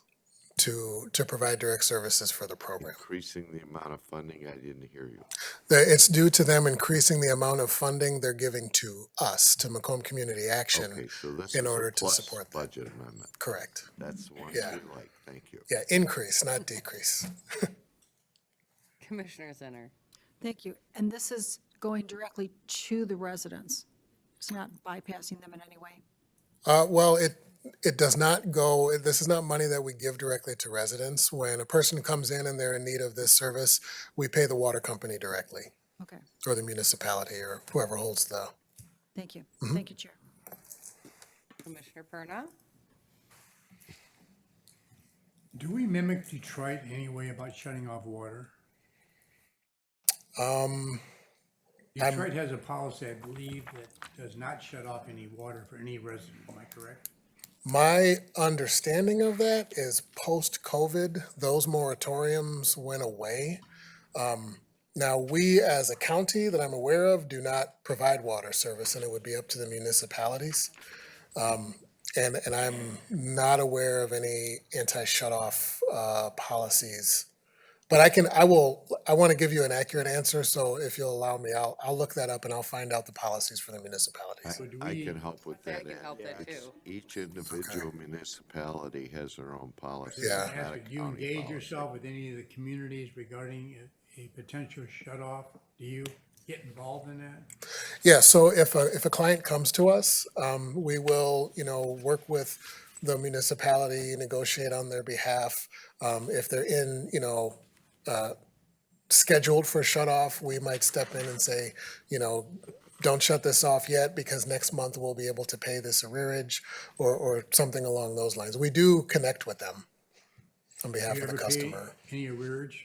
S19: to provide direct services for the program.
S6: Increasing the amount of funding? I didn't hear you.
S19: It's due to them increasing the amount of funding they're giving to us, to Macomb Community Action,
S6: Okay, so this
S19: in
S6: is
S19: order
S6: a
S19: to
S6: plus
S19: support that.
S6: budget amendment.
S19: Correct.
S6: That's the one
S19: Yeah.
S6: we like. Thank you.
S19: Yeah, increase, not decrease.
S10: Commissioner Zinner.
S15: Thank you. And this is going directly to the residents. It's not bypassing them in any way.
S19: Well, it does not go, this is not money that we give directly to residents. When a person comes in and they're in need of this service, we pay the water company directly,
S15: Okay,
S19: or the municipality, or whoever holds the.
S15: thank you. Thank you, Chair.
S10: Commissioner Perna.
S18: Do we mimic Detroit in any way about shutting off water? Detroit has a policy, I believe, that does not shut off any water for any resident. Am I correct?
S19: My understanding of that is post-COVID, those moratoriums went away. Now, we as a county that I'm aware of do not provide water service, and it would be up to the municipalities. And I'm not aware of any anti-shut-off policies. But I want to give you an accurate answer, so if you'll allow me, I'll look that up and I'll find out the policies for the municipalities.
S18: So do
S6: I
S18: we-
S6: can help with
S10: I
S6: that.
S10: can
S6: Ed.
S10: help that
S6: It's-
S10: too.
S6: Each individual municipality has their own policy.
S19: Yeah.
S6: It's not
S18: Ask
S6: a
S18: you, do you
S6: county
S18: engage
S6: policy.
S18: yourself with any of the communities regarding a potential shut-off? Do you get involved in that?
S19: Yeah, so if a client comes to us, we will, work with the municipality, negotiate on their behalf. If they're in, scheduled for shut off, we might step in and say, don't shut this off yet because next month we'll be able to pay this arrearage or something along those lines. We do connect with them on behalf
S18: Do you
S19: of the
S18: ever pay
S19: customer.
S18: any arrearage?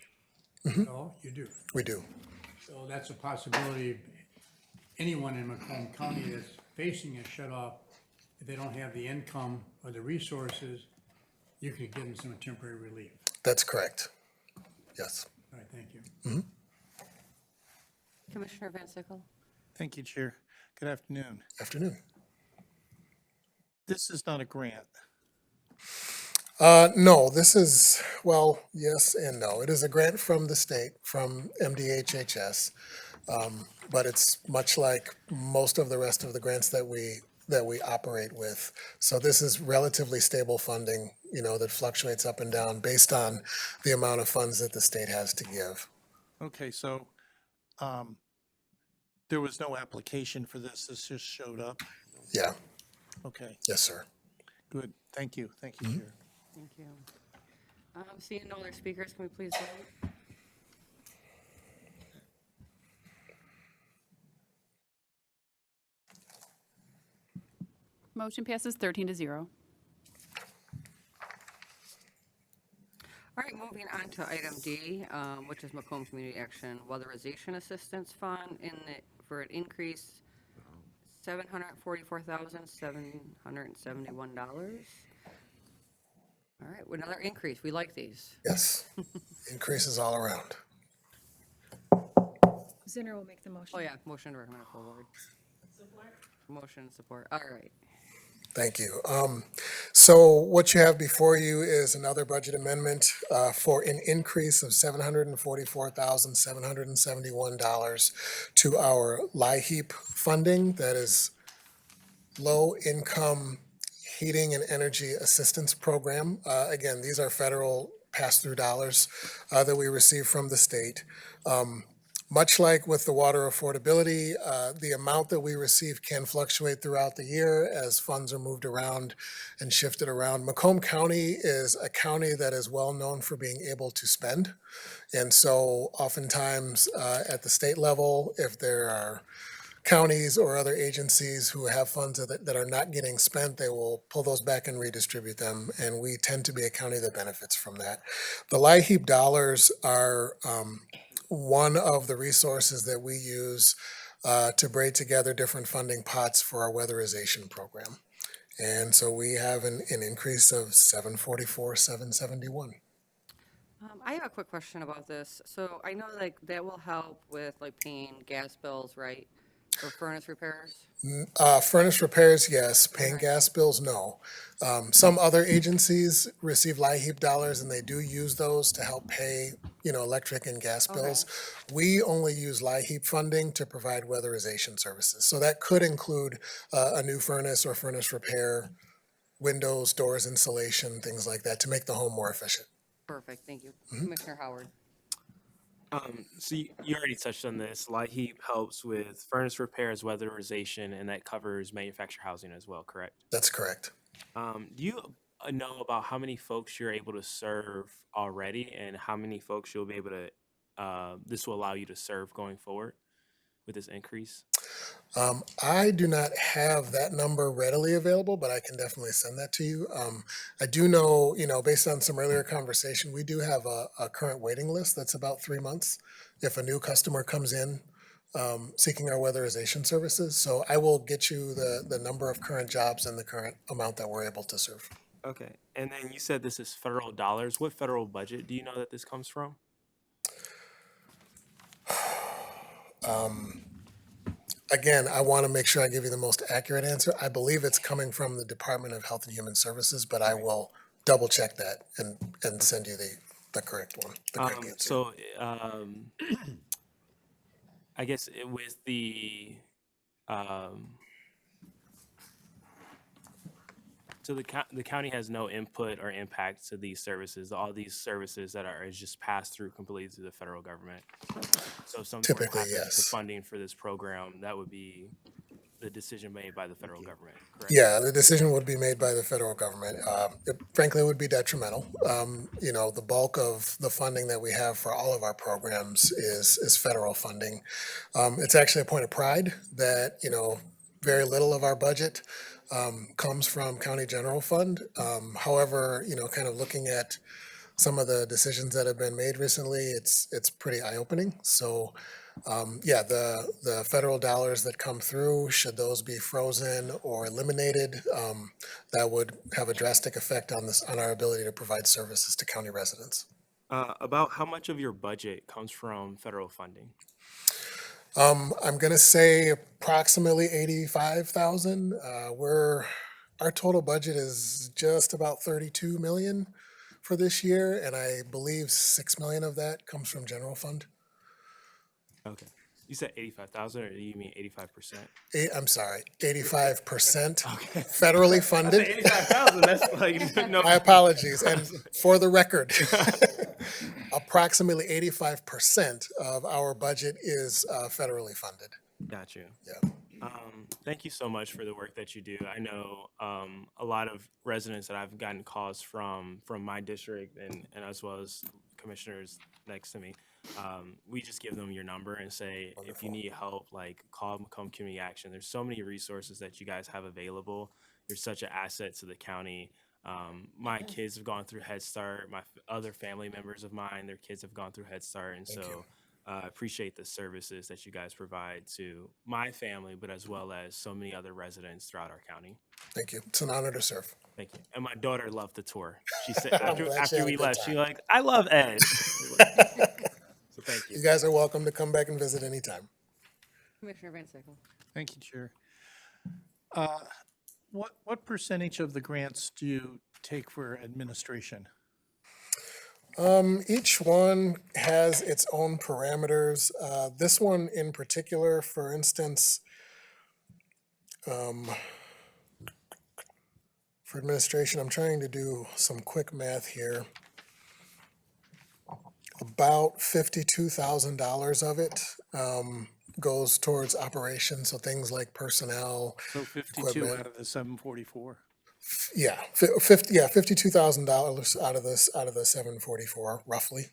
S18: No, you do.
S19: We do.
S18: So that's a possibility. Anyone in Macomb County that's facing a shut-off, if they don't have the income or the resources, you can give them some temporary relief.
S19: That's correct. Yes.
S18: All right, thank you.
S10: Commissioner Van Sickle.
S1: Thank you, Chair. Good afternoon.
S19: Afternoon.
S1: This is not a grant.
S19: No, this is, well, yes and no. It is a grant from the state, from MDHHS. But it's much like most of the rest of the grants that we operate with. So this is relatively stable funding, that fluctuates up and down based on the amount of funds that the state has to give.
S1: Okay, so there was no application for this. This just showed up.
S19: Yeah,
S1: Okay,
S19: yes, sir.
S1: good. Thank you. Thank you, Chair.
S10: Thank you. Seeing no other speakers, can we please vote?
S3: Motion passes 13-0.
S10: All right, moving on to item D, which is Macomb Community Action Weatherization Assistance Fund for an increase $744,771. All right, another increase. We like these.
S19: Yes, increases all around.
S3: Zinner will make the motion.
S10: Oh, yeah, motion to recommend forward. Motion and support. All right.
S19: Thank you. So what you have before you is another budget amendment for an increase of $744,771 to our LIHEAP funding, that is Low Income Heating and Energy Assistance Program. Again, these are federal pass-through dollars that we receive from the state. Much like with the water affordability, the amount that we receive can fluctuate throughout the year as funds are moved around and shifted around. Macomb County is a county that is well known for being able to spend. And so oftentimes at the state level, if there are counties or other agencies who have funds that are not getting spent, they will pull those back and redistribute them. And we tend to be a county that benefits from that. The LIHEAP dollars are one of the resources that we use to braid together different funding pots for our weatherization program. And so we have an increase of 744,771.
S10: I have a quick question about this. So I know like that will help with like paying gas bills, right? Or furnace repairs?
S19: Furnace repairs, yes. Paying gas bills, no. Some other agencies receive LIHEAP dollars and they do use those to help pay, electric and gas bills. We only use LIHEAP funding to provide weatherization services. So that could include a new furnace or furnace repair, windows, doors, insulation, things like that to make the home more efficient.
S10: Perfect, thank you. Commissioner Howard.
S17: So you already touched on this. LIHEAP helps with furnace repairs, weatherization, and that covers manufactured housing as well, correct?
S19: That's correct.
S17: Do you know about how many folks you're able to serve already and how many folks you'll be able to, this will allow you to serve going forward with this increase?
S19: I do not have that number readily available, but I can definitely send that to you. I do know, based on some earlier conversation, we do have a current waiting list that's about 3 months if a new customer comes in seeking our weatherization services. So I will get you the number of current jobs and the current amount that we're able to serve.
S17: Okay. And then you said this is federal dollars. What federal budget do you know that this comes from?
S19: Again, I want to make sure I give you the most accurate answer. I believe it's coming from the Department of Health and Human Services, but I will double check that and send you the correct one, the correct answer.
S17: So, I guess with the, so the county has no input or impact to these services. All these services that is just passed through completely to the federal government. So if something were to
S19: Typically,
S17: happen to
S19: yes.
S17: funding for this program, that would be the decision made by the federal government, correct?
S19: Yeah, the decision would be made by the federal government. It frankly would be detrimental. The bulk of the funding that we have for all of our programs is federal funding. It's actually a point of pride that, very little of our budget comes from county general fund. However, kind of looking at some of the decisions that have been made recently, it's pretty eye-opening. So, the federal dollars that come through, should those be frozen or eliminated, that would have a drastic effect on our ability to provide services to county residents.
S17: About how much of your budget comes from federal funding?
S19: I'm gonna say approximately 85,000. Our total budget is just about 32 million for this year, and I believe 6 million of that comes from general fund.
S17: Okay. You said 85,000, or do you mean 85%?
S19: I'm sorry, 85% federally funded.
S17: 85,000, that's like, no.
S19: My apologies, and for the record, approximately 85% of our budget is federally funded.
S17: Got you.
S19: Yeah.
S17: Thank you so much for the work that you do. I know a lot of residents that I've gotten calls from my district and as well as commissioners next to me. We just give them your number and say, if you need help, like call Macomb Community Action. There's so many resources that you guys have available. You're such an asset to the county. My kids have gone through Head Start. My other family members of mine, their kids have gone through Head Start. And so appreciate the services that you guys provide to my family, but as well as so many other residents throughout our county.
S19: Thank you. It's an honor to serve.
S17: Thank you. And my daughter loved the tour. She said
S19: glad you
S17: after
S19: had a
S17: we
S19: good
S17: left,
S19: time.
S17: she like, I love Ed. So thank you.
S19: You guys are welcome to come back and visit anytime.
S10: Commissioner Van Sickle.
S1: Thank you, Chair. What percentage of the grants do you take for administration?
S19: Each one has its own parameters. This one in particular, for instance, for administration, I'm trying to do some quick math here. About $52,000 of it goes towards operations, so things like personnel.
S1: So 52
S19: equipment.
S1: out of the 744.
S19: Yeah, $52,000 out of the 744, roughly.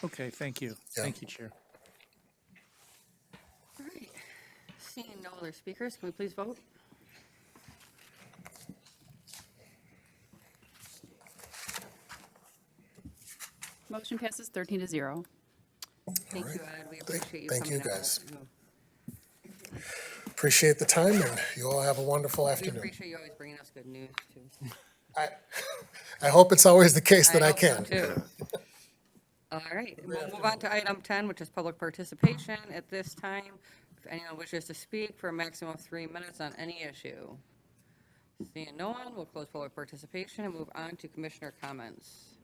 S1: Okay, thank you.
S19: Yeah.
S1: Thank you, Chair.
S10: All right. Seeing no other speakers, can we please vote?
S3: Motion passes 13-0.
S10: Thank you, Ed. We appreciate you
S19: Thank
S10: coming
S19: you,
S10: out.
S19: guys. Appreciate the time, and you all have a wonderful
S10: We
S19: afternoon.
S10: appreciate you always bringing us good news, too.
S19: I hope it's always the case that I
S10: hope so,
S19: can.
S10: too. All right, we'll move on to item 10, which is public participation. At this time, if anyone wishes to speak for a maximum of 3 minutes on any issue. Seeing no one, we'll close public participation and move on to commissioner comments.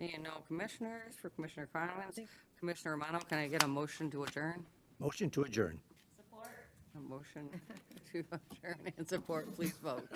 S10: Seeing no commissioners for commissioner comments. Commissioner Romano, can I get a motion to adjourn?
S12: Motion to adjourn.
S10: A motion to adjourn and support, please vote.